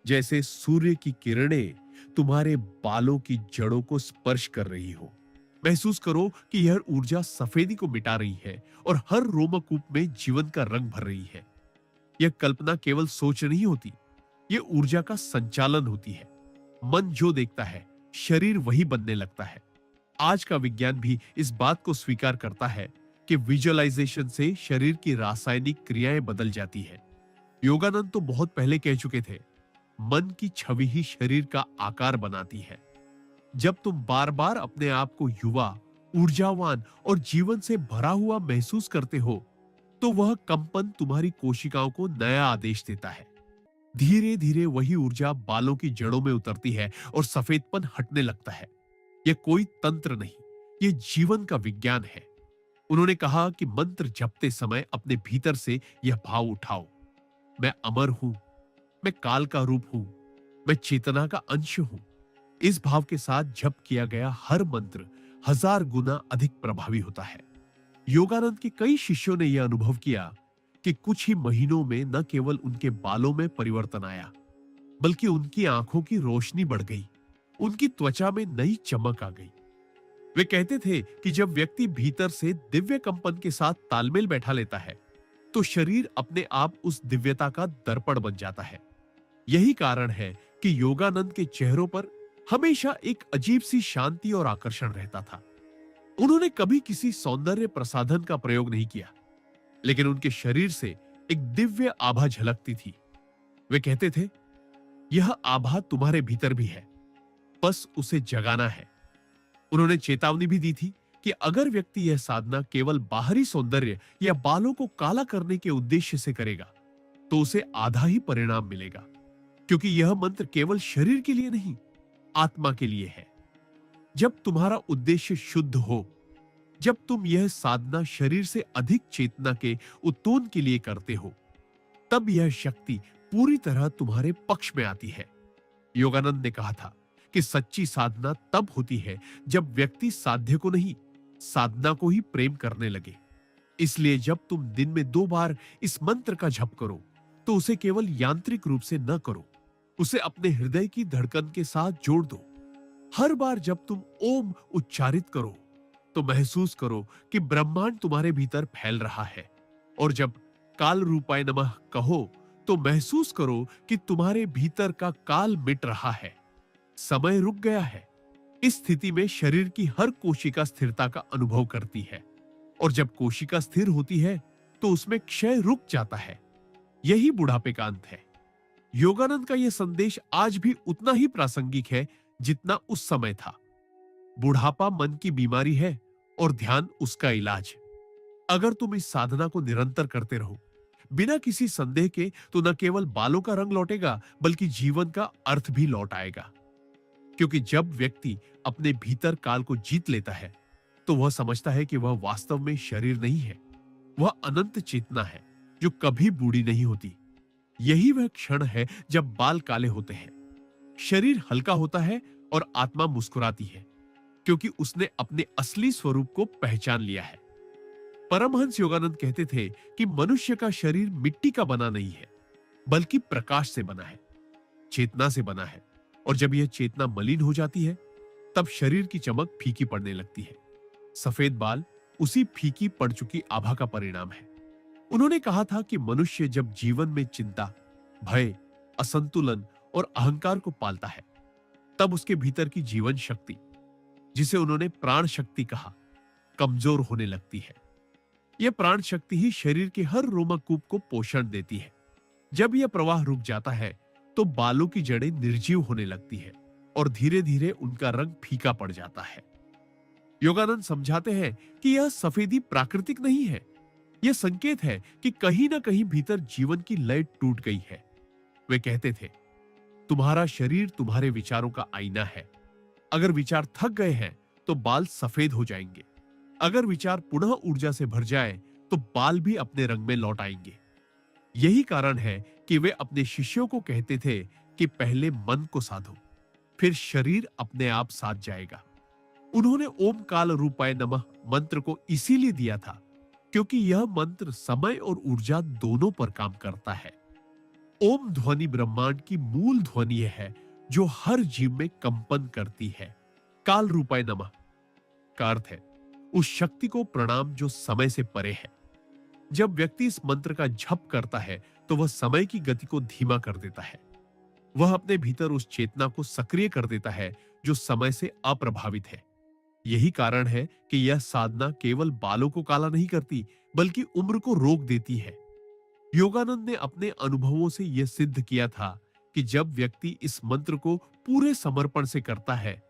जैसे सूर्य की किरणें तुम्हारे बालों की जड़ों को स्पर्श कर रही हो। महसूस करो कि यह ऊर्जा सफेदी को मिटा रही है और हर रोमकूप में जीवन का रंग भर रही है। यह कल्पना केवल सोच नहीं होती, यह ऊर्जा का संचालन होती है। मन जो देखता है, शरीर वही बनने लगता है। आज का विज्ञान भी इस बात को स्वीकार करता है कि विजुअलाइजेशन से शरीर की रासायनिक क्रियाएं बदल जाती है। योगानंद तो बहुत पहले कह चुके थे, मन की छवि ही शरीर का आकार बनाती है। जब तुम बार बार अपने आप को युवा, ऊर्जावान और जीवन से भरा हुआ महसूस करते हो, तो वह कंपन तुम्हारी कोशिकाओं को नया आदेश देता है। धीरे धीरे वही ऊर्जा बालों की जड़ों में उतरती है और सफेदपन हटने लगता है। यह कोई तंत्र नहीं, यह जीवन का विज्ञान है। उन्होंने कहा कि मंत्र जपते समय अपने भीतर से यह भाव उठाओ, मैं अमर हूं, मैं काल का रूप हूं, मैं चेतना का अंश हूं। इस भाव के साथ जप किया गया हर मंत्र 1000 गुना अधिक प्रभावी होता है। योगानंद के कई शिष्यों ने यह अनुभव किया कि कुछ ही महीनों में न केवल उनके बालों में परिवर्तन आया, बल्कि उनकी आंखों की रोशनी बढ़ गई, उनकी त्वचा में नई चमक आ गई। वे कहते थे कि जब व्यक्ति भीतर से दिव्य कंपन के साथ तालमेल बैठा लेता है, तो शरीर अपने आप उस दिव्यता का दर्पण बन जाता है। यही कारण है कि योगानंद के चेहरों पर हमेशा एक अजीब सी शांति और आकर्षण रहता था। उन्होंने कभी किसी सौंदर्य प्रसाधन का प्रयोग नहीं किया, लेकिन उनके शरीर से एक दिव्य आभा झलकती थी। वे कहते थे, यह आभा तुम्हारे भीतर भी है, बस उसे जगाना है। उन्होंने चेतावनी भी दी थी कि अगर व्यक्ति यह साधना केवल बाहरी सौंदर्य या बालों को काला करने के उद्देश्य से करेगा, तो उसे आधा ही परिणाम मिलेगा, क्योंकि यह मंत्र केवल शरीर के लिए नहीं, आत्मा के लिए है। जब तुम्हारा उद्देश्य शुद्ध हो, जब तुम यह साधना शरीर से अधिक चेतना के उत्तोलन के लिए करते हो, तब यह शक्ति पूरी तरह तुम्हारे पक्ष में आती है। योगानंद ने कहा था कि सच्ची साधना तब होती है जब व्यक्ति साध्य को नहीं, साधना को ही प्रेम करने लगे। इसलिए जब तुम दिन में 2 बार इस मंत्र का जप करो, तो उसे केवल यांत्रिक रूप से न करो, उसे अपने हृदय की धड़कन के साथ जोड़ दो। हर बार जब तुम ओम उच्चारित करो, तो महसूस करो कि ब्रह्मांड तुम्हारे भीतर फैल रहा है, और जब काल रूपाय नमः कहो, तो महसूस करो कि तुम्हारे भीतर का काल मिट रहा है, समय रुक गया है। इस स्थिति में शरीर की हर कोशिका स्थिरता का अनुभव करती है, और जब कोशिका स्थिर होती है, तो उसमें क्षय रुक जाता है। यही बुढ़ापे का अंत है। योगानंद का यह संदेश आज भी उतना ही प्रासंगिक है जितना उस समय था। बुढ़ापा मन की बीमारी है और ध्यान उसका इलाज। अगर तुम इस साधना को निरंतर करते रहो, बिना किसी संदेह के, तो न केवल बालों का रंग लौटेगा, बल्कि जीवन का अर्थ भी लौट आएगा। क्योंकि जब व्यक्ति अपने भीतर काल को जीत लेता है, तो वह समझता है कि वह वास्तव में शरीर नहीं है, वह अनंत चेतना है जो कभी बूढ़ी नहीं होती। यही वह क्षण है जब बाल काले होते हैं, शरीर हल्का होता है और आत्मा मुस्कुराती है, क्योंकि उसने अपने असली स्वरूप को पहचान लिया है। परमहंस योगानंद कहते थे कि मनुष्य का शरीर मिट्टी का बना नहीं है, बल्कि प्रकाश से बना है, चेतना से बना है। और जब यह चेतना मलिन हो जाती है, तब शरीर की चमक फीकी पड़ने लगती है। सफेद बाल उसी फीकी पड़ चुकी आभा का परिणाम है। उन्होंने कहा था कि मनुष्य जब जीवन में चिंता, भय, असंतुलन और अहंकार को पालता है, तब उसके भीतर की जीवन शक्ति, जिसे उन्होंने प्राण शक्ति कहा, कमजोर होने लगती है। यह प्राण शक्ति ही शरीर के हर रोमकूप को पोषण देती है। जब यह प्रवाह रुक जाता है, तो बालों की जड़ें निर्जीव होने लगती है और धीरे धीरे उनका रंग फीका पड़ जाता है। योगानंद समझाते हैं कि यह सफेदी प्राकृतिक नहीं है, यह संकेत है कि कहीं ना कहीं भीतर जीवन की लय टूट गई है। वे कहते थे, तुम्हारा शरीर तुम्हारे विचारों का आईना है। अगर विचार थक गए हैं, तो बाल सफेद हो जाएंगे। अगर विचार पुनः ऊर्जा से भर जाए, तो बाल भी अपने रंग में लौट आएंगे। यही कारण है कि वे अपने शिष्यों को कहते थे कि पहले मन को साधो, फिर शरीर अपने आप साध जाएगा। उन्होंने ओम काल रूपाय नमः मंत्र को इसीलिए दिया था, क्योंकि यह मंत्र समय और ऊर्जा दोनों पर काम करता है। ओम ध्वनि ब्रह्मांड की मूल ध्वनि है, जो हर जीव में कंपन करती है। काल रूपाय नमः का अर्थ है उस शक्ति को प्रणाम जो समय से परे है। जब व्यक्ति इस मंत्र का जप करता है, तो वह समय की गति को धीमा कर देता है। वह अपने भीतर उस चेतना को सक्रिय कर देता है जो समय से अप्रभावित है। यही कारण है कि यह साधना केवल बालों को काला नहीं करती, बल्कि उम्र को रोक देती है। योगानंद ने अपने अनुभवों से यह सिद्ध किया था कि जब व्यक्ति इस मंत्र को पूरे समर्पण से करता है,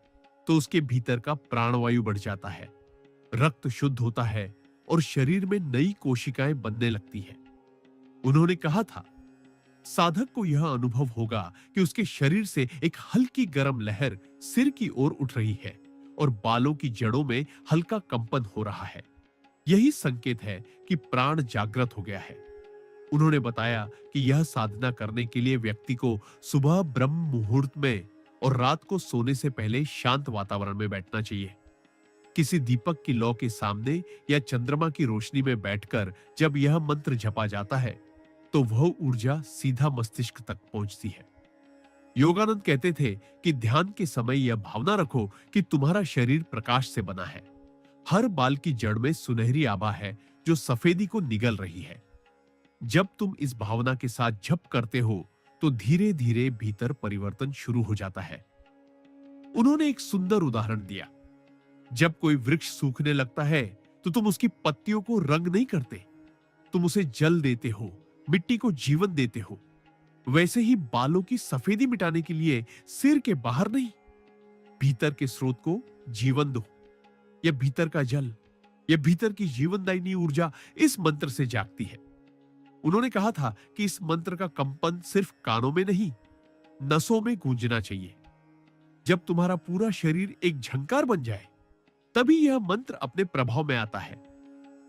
तो उसके भीतर का प्राणवायु बढ़ जाता है, रक्त शुद्ध होता है और शरीर में नई कोशिकाएं बनने लगती हैं। उन्होंने कहा था, साधक को यह अनुभव होगा कि उसके शरीर से एक हल्की गर्म लहर सिर की ओर उठ रही है और बालों की जड़ों में हल्का कंपन हो रहा है। यही संकेत है कि प्राण जागृत हो गया है। उन्होंने बताया कि यह साधना करने के लिए व्यक्ति को सुबह ब्रह्म मुहूर्त में और रात को सोने से पहले शांत वातावरण में बैठना चाहिए। किसी दीपक की लौ के सामने या चंद्रमा की रोशनी में बैठकर जब यह मंत्र जपा जाता है तो वह ऊर्जा सीधा मस्तिष्क तक पहुंचती है। योगानंद कहते थे कि ध्यान के समय यह भावना रखो कि तुम्हारा शरीर प्रकाश से बना है। हर बाल की जड़ में सुनहरी आभा है जो सफेदी को निगल रही है। जब तुम इस भावना के साथ जप करते हो तो धीरे धीरे भीतर परिवर्तन शुरू हो जाता है। उन्होंने एक सुंदर उदाहरण दिया। जब कोई वृक्ष सूखने लगता है तो तुम उसकी पत्तियों को रंग नहीं करते, तुम उसे जल देते हो, मिट्टी को जीवन देते हो। वैसे ही बालों की सफेदी मिटाने के लिए सिर के बाहर नहीं, भीतर के स्रोत को जीवन दो। यह भीतर का जल, यह भीतर की जीवनदायिनी ऊर्जा इस मंत्र से जागती है। उन्होंने कहा था कि इस मंत्र का कंपन सिर्फ कानों में नहीं, नसों में गूंजना चाहिए। जब तुम्हारा पूरा शरीर एक झंकार बन जाए तभी यह मंत्र अपने प्रभाव में आता है।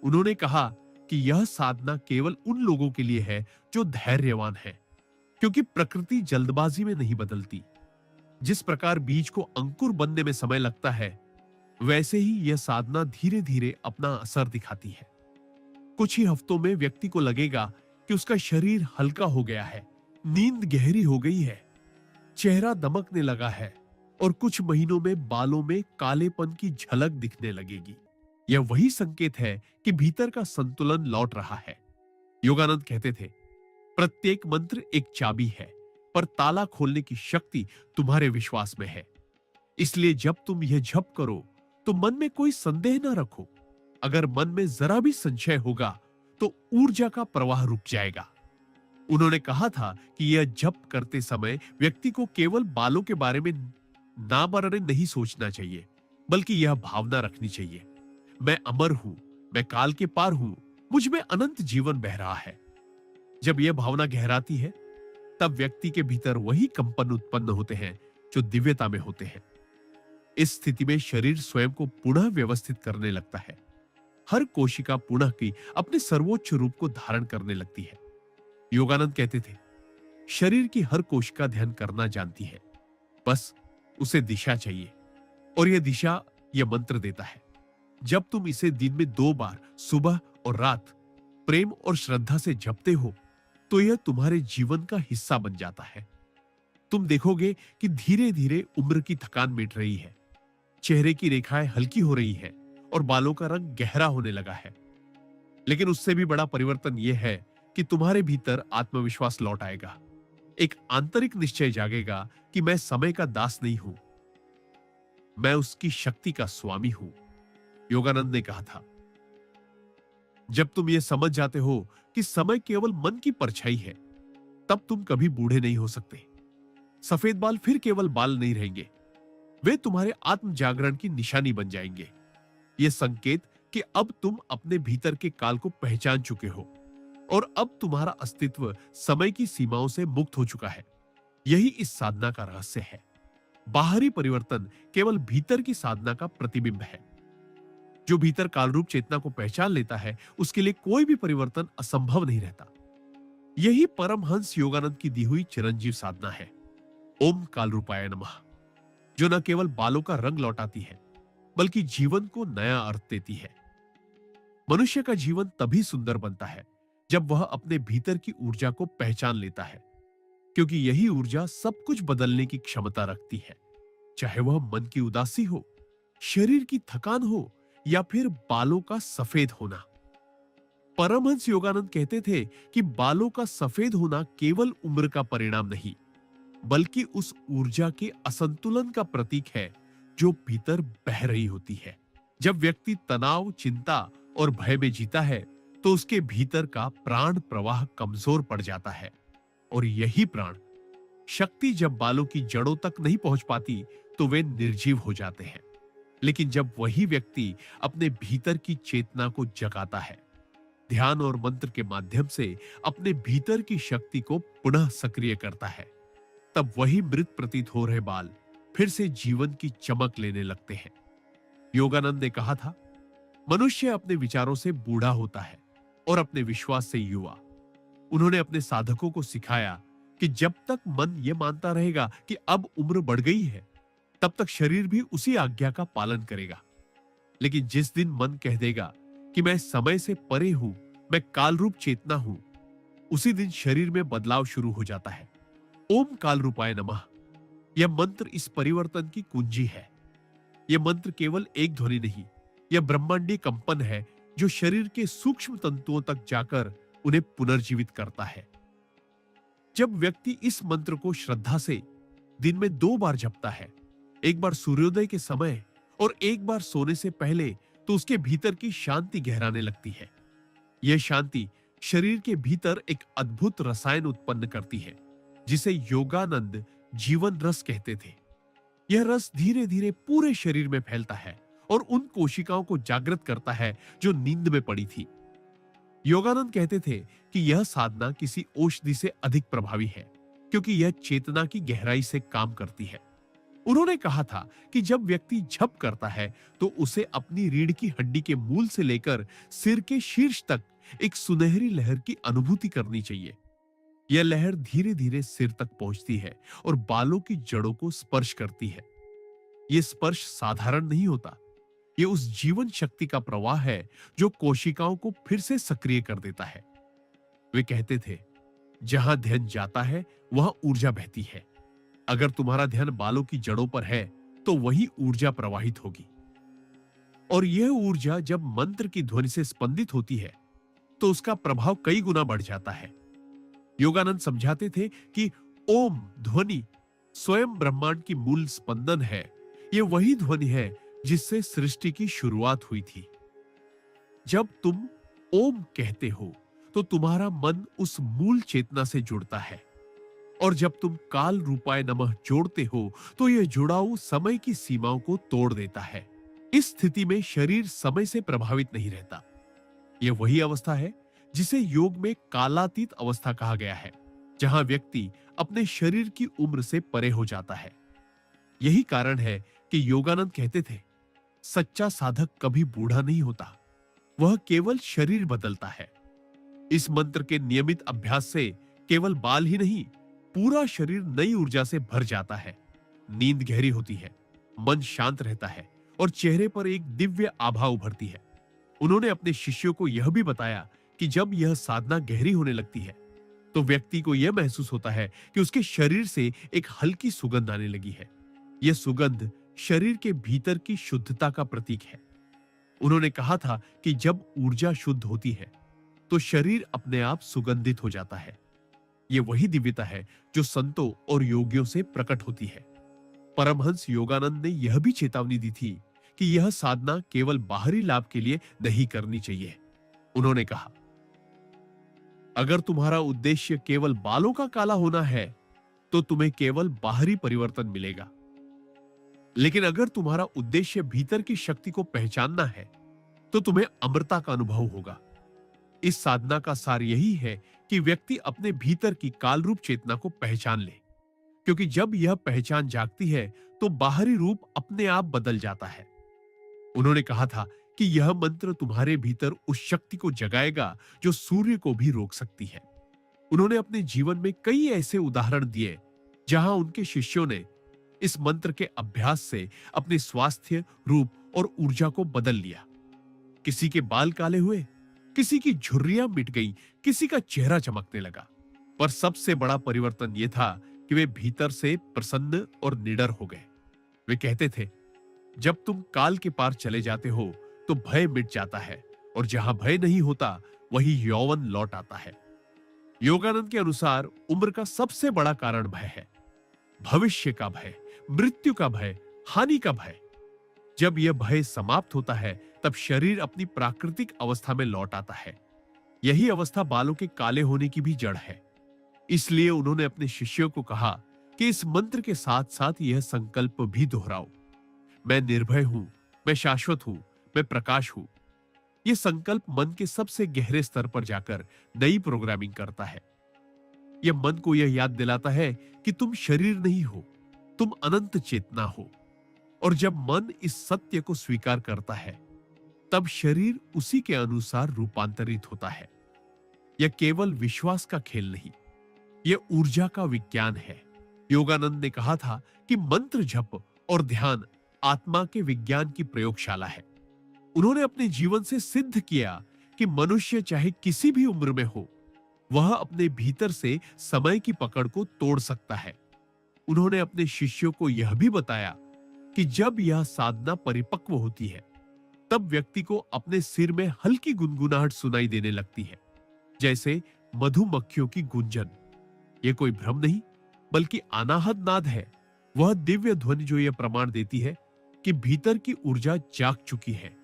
उन्होंने कहा कि यह साधना केवल उन लोगों के लिए है जो धैर्यवान है, क्योंकि प्रकृति जल्दबाजी में नहीं बदलती। जिस प्रकार बीज को अंकुर बनने में समय लगता है, वैसे ही यह साधना धीरे धीरे अपना असर दिखाती है। कुछ ही हफ्तों में व्यक्ति को लगेगा कि उसका शरीर हल्का हो गया है, नींद गहरी हो गई है, चेहरा दमकने लगा है और कुछ महीनों में बालों में कालेपन की झलक दिखने लगेगी। यह वही संकेत है कि भीतर का संतुलन लौट रहा है। योगानंद कहते थे, प्रत्येक मंत्र एक चाबी है, पर ताला खोलने की शक्ति तुम्हारे विश्वास में है। इसलिए जब तुम यह जप करो तो मन में कोई संदेह न रखो। अगर मन में जरा भी संशय होगा तो ऊर्जा का प्रवाह रुक जाएगा। उन्होंने कहा था कि यह जप करते समय व्यक्ति को केवल बालों के बारे में ना बरने नहीं सोचना चाहिए, बल्कि यह भावना रखनी चाहिए, मैं अमर हूं, मैं काल के पार हूं, मुझ में अनंत जीवन बह रहा है। जब यह भावना गहराती है तब व्यक्ति के भीतर वही कंपन उत्पन्न होते हैं जो दिव्यता में होते हैं। इस स्थिति में शरीर स्वयं को पुनः व्यवस्थित करने लगता है। हर कोशिका पुनः की अपने सर्वोच्च रूप को धारण करने लगती है। योगानंद कहते थे, शरीर की हर कोशिका ध्यान करना जानती है, बस उसे दिशा चाहिए, और यह दिशा यह मंत्र देता है। जब तुम इसे दिन में 2 बार सुबह और रात प्रेम और श्रद्धा से जपते हो तो यह तुम्हारे जीवन का हिस्सा बन जाता है। तुम देखोगे कि धीरे धीरे उम्र की थकान मिट रही है, चेहरे की रेखाएं हल्की हो रही है और बालों का रंग गहरा होने लगा है। लेकिन उससे भी बड़ा परिवर्तन यह है कि तुम्हारे भीतर आत्मविश्वास लौट आएगा। एक आंतरिक निश्चय जागेगा कि मैं समय का दास नहीं हूं, मैं उसकी शक्ति का स्वामी हूं। योगानंद ने कहा था, जब तुम यह समझ जाते हो कि समय केवल मन की परछाई है, तब तुम कभी बूढ़े नहीं हो सकते। सफेद बाल फिर केवल बाल नहीं रहेंगे, वे तुम्हारे आत्म जागरण की निशानी बन जाएंगे। यह संकेत कि अब तुम अपने भीतर के काल को पहचान चुके हो और अब तुम्हारा अस्तित्व समय की सीमाओं से मुक्त हो चुका है। यही इस साधना का रहस्य है। बाहरी परिवर्तन केवल भीतर की साधना का प्रतिबिंब है। जो भीतर कालरूप चेतना को पहचान लेता है, उसके लिए कोई भी परिवर्तन असंभव नहीं रहता। यही परमहंस योगानंद की दी हुई चिरंजीव साधना है, ओम कालरूपाय नमः, जो न केवल बालों का रंग लौटाती है, बल्कि जीवन को नया अर्थ देती है। मनुष्य का जीवन तभी सुंदर बनता है जब वह अपने भीतर की ऊर्जा को पहचान लेता है, क्योंकि यही ऊर्जा सब कुछ बदलने की क्षमता रखती है। चाहे वह मन की उदासी हो, शरीर की थकान हो या फिर बालों का सफेद होना। परमहंस योगानंद कहते थे कि बालों का सफेद होना केवल उम्र का परिणाम नहीं, बल्कि उस ऊर्जा के असंतुलन का प्रतीक है जो भीतर बह रही होती है। जब व्यक्ति तनाव, चिंता और भय में जीता है तो उसके भीतर का प्राण प्रवाह कमजोर पड़ जाता है, और यही प्राण शक्ति जब बालों की जड़ों तक नहीं पहुंच पाती तो वे निर्जीव हो जाते हैं। लेकिन जब वही व्यक्ति अपने भीतर की चेतना को जगाता है, ध्यान और मंत्र के माध्यम से अपने भीतर की शक्ति को पुनः सक्रिय करता है, तब वही मृत प्रतीत हो रहे बाल फिर से जीवन की चमक लेने लगते हैं। योगानंद ने कहा था, मनुष्य अपने विचारों से बूढ़ा होता है और अपने विश्वास से युवा। उन्होंने अपने साधकों को सिखाया कि जब तक मन यह मानता रहेगा कि अब उम्र बढ़ गई है, तब तक शरीर भी उसी आज्ञा का पालन करेगा। लेकिन जिस दिन मन कह देगा कि मैं समय से परे हूं, मैं काल रूप चेतना हूं, उसी दिन शरीर में बदलाव शुरू हो जाता है। ओम काल रूपाय नमः, यह मंत्र इस परिवर्तन की कुंजी है। यह मंत्र केवल एक ध्वनि नहीं, यह ब्रह्मांडीय कंपन है जो शरीर के सूक्ष्म तंतुओं तक जाकर उन्हें पुनर्जीवित करता है। जब व्यक्ति इस मंत्र को श्रद्धा से दिन में 2 बार जपता है, एक बार सूर्योदय के समय और एक बार सोने से पहले, तो उसके भीतर की शांति गहराने लगती है। यह शांति शरीर के भीतर एक अद्भुत रसायन उत्पन्न करती है, जिसे योगानंद जीवन रस कहते थे। यह रस धीरे धीरे पूरे शरीर में फैलता है और उन कोशिकाओं को जागृत करता है जो नींद में पड़ी थी। योगानंद कहते थे कि यह साधना किसी औषधि से अधिक प्रभावी है, क्योंकि यह चेतना की गहराई से काम करती है। उन्होंने कहा था कि जब व्यक्ति जप करता है तो उसे अपनी रीढ़ की हड्डी के मूल से लेकर सिर के शीर्ष तक एक सुनहरी लहर की अनुभूति करनी चाहिए। यह लहर धीरे धीरे सिर तक पहुंचती है और बालों की जड़ों को स्पर्श करती है। यह स्पर्श साधारण नहीं होता, यह उस जीवन शक्ति का प्रवाह है जो कोशिकाओं को फिर से सक्रिय कर देता है। वे कहते थे, जहां ध्यान जाता है वहां ऊर्जा बहती है। अगर तुम्हारा ध्यान बालों की जड़ों पर है तो वही ऊर्जा प्रवाहित होगी, और यह ऊर्जा जब मंत्र की ध्वनि से स्पंदित होती है तो उसका प्रभाव कई गुना बढ़ जाता है। योगानंद समझाते थे कि ओम ध्वनि स्वयं ब्रह्मांड की मूल स्पंदन है। यह वही ध्वनि है जिससे सृष्टि की शुरुआत हुई थी। जब तुम ओम कहते हो तो तुम्हारा मन उस मूल चेतना से जुड़ता है, और जब तुम काल रूपाय नमः जोड़ते हो तो यह जुड़ाव समय की सीमाओं को तोड़ देता है। इस स्थिति में शरीर समय से प्रभावित नहीं रहता। यह वही अवस्था है जिसे योग में कालातीत अवस्था कहा गया है, जहां व्यक्ति अपने शरीर की उम्र से परे हो जाता है। यही कारण है कि योगानंद कहते थे, सच्चा साधक कभी बूढ़ा नहीं होता, वह केवल शरीर बदलता है। इस मंत्र के नियमित अभ्यास से केवल बाल ही नहीं, पूरा शरीर नई ऊर्जा से भर जाता है। नींद गहरी होती है, मन शांत रहता है और चेहरे पर एक दिव्य आभा उभरती है। उन्होंने अपने शिष्यों को यह भी बताया कि जब यह साधना गहरी होने लगती है तो व्यक्ति को यह महसूस होता है कि उसके शरीर से एक हल्की सुगंध आने लगी है। यह सुगंध शरीर के भीतर की शुद्धता का प्रतीक है। उन्होंने कहा था कि जब ऊर्जा शुद्ध होती है तो शरीर अपने आप सुगंधित हो जाता है। यह वही दिव्यता है जो संतों और योगियों से प्रकट होती है। परमहंस योगानंद ने यह भी चेतावनी दी थी कि यह साधना केवल बाहरी लाभ के लिए नहीं करनी चाहिए। उन्होंने कहा, अगर तुम्हारा उद्देश्य केवल बालों का काला होना है तो तुम्हें केवल बाहरी परिवर्तन मिलेगा, लेकिन अगर तुम्हारा उद्देश्य भीतर की शक्ति को पहचानना है तो तुम्हें अमरता का अनुभव होगा। इस साधना का सार यही है कि व्यक्ति अपने भीतर की काल रूप चेतना को पहचान ले, क्योंकि जब यह पहचान जागती है तो बाहरी रूप अपने आप बदल जाता है। उन्होंने कहा था कि यह मंत्र तुम्हारे भीतर उस शक्ति को जगाएगा जो सूर्य को भी रोक सकती है। उन्होंने अपने जीवन में कई ऐसे उदाहरण दिए जहां उनके शिष्यों ने इस मंत्र के अभ्यास से अपने स्वास्थ्य, रूप और ऊर्जा को बदल लिया। किसी के बाल काले हुए, किसी की झुर्रियां मिट गई, किसी का चेहरा चमकने लगा, पर सबसे बड़ा परिवर्तन यह था कि वे भीतर से प्रसन्न और निडर हो गए। वे कहते थे, जब तुम काल के पार चले जाते हो तो भय मिट जाता है, और जहां भय नहीं होता वही यौवन लौट आता है। योगानंद के अनुसार उम्र का सबसे बड़ा कारण भय है। भविष्य का भय, मृत्यु का भय, हानि का भय। जब यह भय समाप्त होता है तब शरीर अपनी प्राकृतिक अवस्था में लौट आता है। यही अवस्था बालों के काले होने की भी जड़ है। इसलिए उन्होंने अपने शिष्यों को कहा कि इस मंत्र के साथ साथ यह संकल्प भी दोहराओ, मैं निर्भय हूं, मैं शाश्वत हूं, मैं प्रकाश हूं। यह संकल्प मन के सबसे गहरे स्तर पर जाकर नई प्रोग्रामिंग करता है। यह मन को यह याद दिलाता है कि तुम शरीर नहीं हो, तुम अनंत चेतना हो। और जब मन इस सत्य को स्वीकार करता है तब शरीर उसी के अनुसार रूपांतरित होता है। यह केवल विश्वास का खेल नहीं, यह ऊर्जा का विज्ञान है। योगानंद ने कहा था कि मंत्र जप और ध्यान आत्मा के विज्ञान की प्रयोगशाला है। उन्होंने अपने जीवन से सिद्ध किया कि मनुष्य चाहे किसी भी उम्र में हो, वह अपने भीतर से समय की पकड़ को तोड़ सकता है। उन्होंने अपने शिष्यों को यह भी बताया कि जब यह साधना परिपक्व होती है, तब व्यक्ति को अपने सिर में हल्की गुनगुनाहट सुनाई देने लगती है, जैसे मधुमक्खियों की गूंजन। यह कोई भ्रम नहीं, बल्कि अनाहत नाद है, वह दिव्य ध्वनि जो यह प्रमाण देती है कि भीतर की ऊर्जा जाग चुकी है।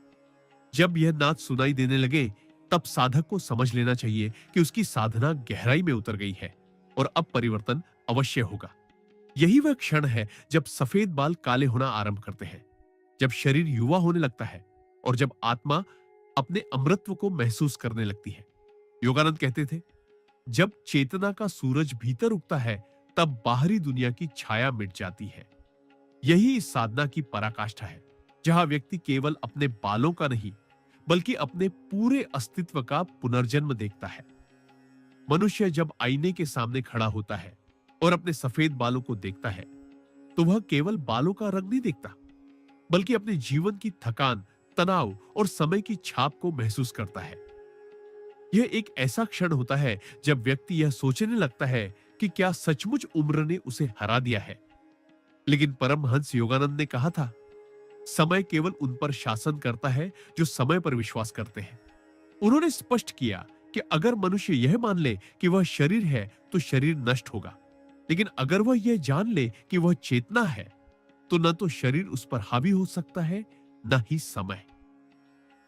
जब यह नाद सुनाई देने लगे, तब साधक को समझ लेना चाहिए कि उसकी साधना गहराई में उतर गई है और अब परिवर्तन अवश्य होगा। यही वह क्षण है जब सफेद बाल काले होना आरंभ करते हैं, जब शरीर युवा होने लगता है और जब आत्मा अपने अमृतत्व को महसूस करने लगती है। योगानंद कहते थे, जब चेतना का सूरज भीतर उगता है, तब बाहरी दुनिया की छाया मिट जाती है। यही इस साधना की पराकाष्ठा है, जहां व्यक्ति केवल अपने बालों का नहीं, बल्कि अपने पूरे अस्तित्व का पुनर्जन्म देखता है। मनुष्य जब आईने के सामने खड़ा होता है और अपने सफेद बालों को देखता है, तो वह केवल बालों का रंग नहीं देखता, बल्कि अपने जीवन की थकान, तनाव और समय की छाप को महसूस करता है। यह एक ऐसा क्षण होता है जब व्यक्ति यह सोचने लगता है कि क्या सचमुच उम्र ने उसे हरा दिया है। लेकिन परमहंस योगानंद ने कहा था, समय केवल उन पर शासन करता है जो समय पर विश्वास करते हैं। उन्होंने स्पष्ट किया कि अगर मनुष्य यह मान ले कि वह शरीर है, तो शरीर नष्ट होगा, लेकिन अगर वह यह जान ले कि वह चेतना है, तो न तो शरीर उस पर हावी हो सकता है, न ही समय।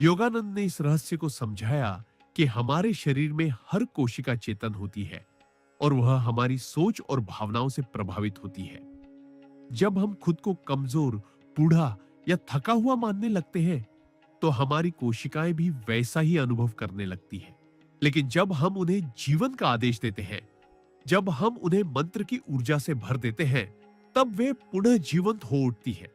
योगानंद ने इस रहस्य को समझाया कि हमारे शरीर में हर कोशिका चेतन होती है और वह हमारी सोच और भावनाओं से प्रभावित होती है। जब हम खुद को कमजोर, बूढ़ा या थका हुआ मानने लगते हैं, तो हमारी कोशिकाएं भी वैसा ही अनुभव करने लगती हैं। लेकिन जब हम उन्हें जीवन का आदेश देते हैं, जब हम उन्हें मंत्र की ऊर्जा से भर देते हैं, तब वे पुनः जीवंत हो उठती है।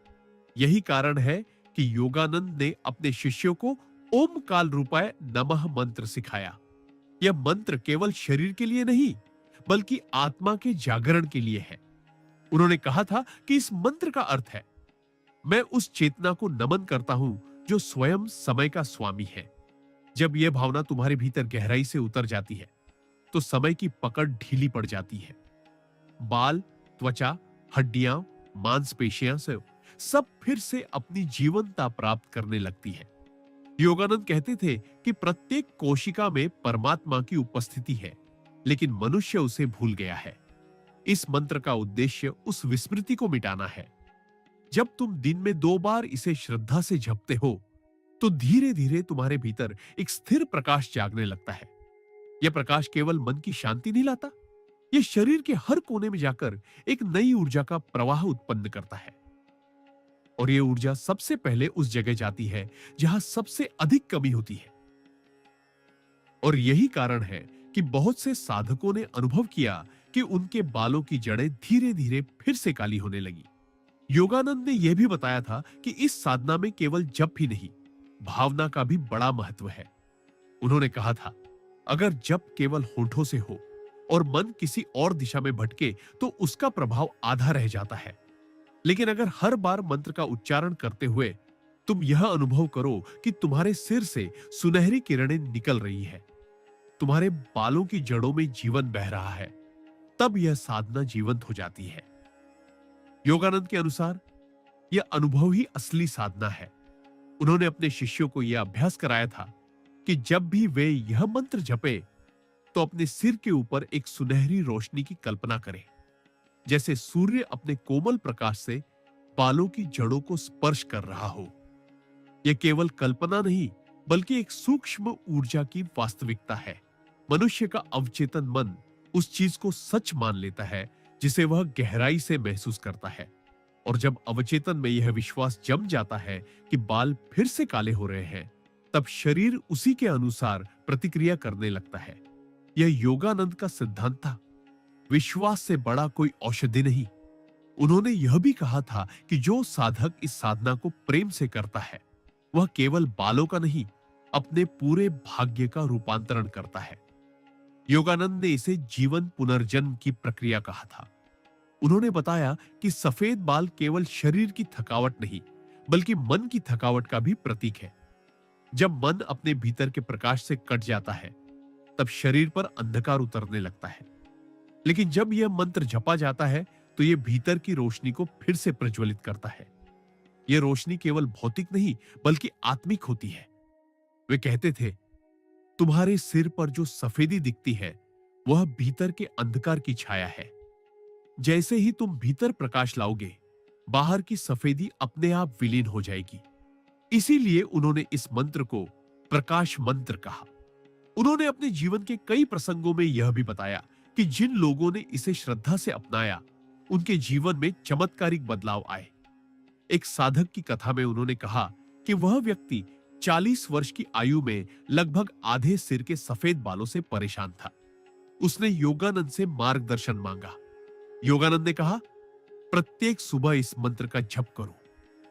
यही कारण है कि योगानंद ने अपने शिष्यों को ओम काल रूपाय नमः मंत्र सिखाया। यह मंत्र केवल शरीर के लिए नहीं, बल्कि आत्मा के जागरण के लिए है। उन्होंने कहा था कि इस मंत्र का अर्थ है, मैं उस चेतना को नमन करता हूं जो स्वयं समय का स्वामी है। जब यह भावना तुम्हारे भीतर गहराई से उतर जाती है, तो समय की पकड़ ढीली पड़ जाती है। बाल, त्वचा, हड्डियां, मांसपेशियां से सब फिर से अपनी जीवंतता प्राप्त करने लगती है। योगानंद कहते थे कि प्रत्येक कोशिका में परमात्मा की उपस्थिति है, लेकिन मनुष्य उसे भूल गया है। इस मंत्र का उद्देश्य उस विस्मृति को मिटाना है। जब तुम दिन में 2 बार इसे श्रद्धा से जपते हो, तो धीरे धीरे तुम्हारे भीतर एक स्थिर प्रकाश जागने लगता है। यह प्रकाश केवल मन की शांति नहीं लाता, यह शरीर के हर कोने में जाकर एक नई ऊर्जा का प्रवाह उत्पन्न करता है। और यह ऊर्जा सबसे पहले उस जगह जाती है जहां सबसे अधिक कमी होती है। और यही कारण है कि बहुत से साधकों ने अनुभव किया कि उनके बालों की जड़ें धीरे धीरे फिर से काली होने लगी। योगानंद ने यह भी बताया था कि इस साधना में केवल जप ही नहीं, भावना का भी बड़ा महत्व है। उन्होंने कहा था, अगर जप केवल होठों से हो और मन किसी और दिशा में भटके, तो उसका प्रभाव आधा रह जाता है। लेकिन अगर हर बार मंत्र का उच्चारण करते हुए तुम यह अनुभव करो कि तुम्हारे सिर से सुनहरी किरणें निकल रही है, तुम्हारे बालों की जड़ों में जीवन बह रहा है, तब यह साधना जीवंत हो जाती है। योगानंद के अनुसार यह अनुभव ही असली साधना है। उन्होंने अपने शिष्यों को यह अभ्यास कराया था कि जब भी वे यह मंत्र जपे, तो अपने सिर के ऊपर एक सुनहरी रोशनी की कल्पना करें, जैसे सूर्य अपने कोमल प्रकाश से बालों की जड़ों को स्पर्श कर रहा हो। यह केवल कल्पना नहीं, बल्कि एक सूक्ष्म ऊर्जा की वास्तविकता है। मनुष्य का अवचेतन मन उस चीज को सच मान लेता है जिसे वह गहराई से महसूस करता है। और जब अवचेतन में यह विश्वास जम जाता है कि बाल फिर से काले हो रहे हैं, तब शरीर उसी के अनुसार प्रतिक्रिया करने लगता है। यह योगानंद का सिद्धांत था। विश्वास से बड़ा कोई औषधि नहीं। उन्होंने यह भी कहा था कि जो साधक इस साधना को प्रेम से करता है, वह केवल बालों का नहीं, अपने पूरे भाग्य का रूपांतरण करता है। योगानंद ने इसे जीवन पुनर्जन्म की प्रक्रिया कहा था। उन्होंने बताया कि सफेद बाल केवल शरीर की थकावट नहीं, बल्कि मन की थकावट का भी प्रतीक है। जब मन अपने भीतर के प्रकाश से कट जाता है, तब शरीर पर अंधकार उतरने लगता है। लेकिन जब यह मंत्र जपा जाता है, तो यह भीतर की रोशनी को फिर से प्रज्वलित करता है। यह रोशनी केवल भौतिक नहीं, बल्कि आत्मिक होती है। वे कहते थे, तुम्हारे सिर पर जो सफेदी दिखती है, वह भीतर के अंधकार की छाया है। जैसे ही तुम भीतर प्रकाश लाओगे, बाहर की सफेदी अपने आप विलीन हो जाएगी। इसीलिए उन्होंने इस मंत्र को प्रकाश मंत्र कहा। उन्होंने अपने जीवन के कई प्रसंगों में यह भी बताया कि जिन लोगों ने इसे श्रद्धा से अपनाया, उनके जीवन में चमत्कारिक बदलाव आए। एक साधक की कथा में उन्होंने कहा कि वह व्यक्ति 40 वर्ष की आयु में लगभग आधे सिर के सफेद बालों से परेशान था। उसने योगानंद से मार्गदर्शन मांगा। योगानंद ने कहा, प्रत्येक सुबह इस मंत्र का जप करो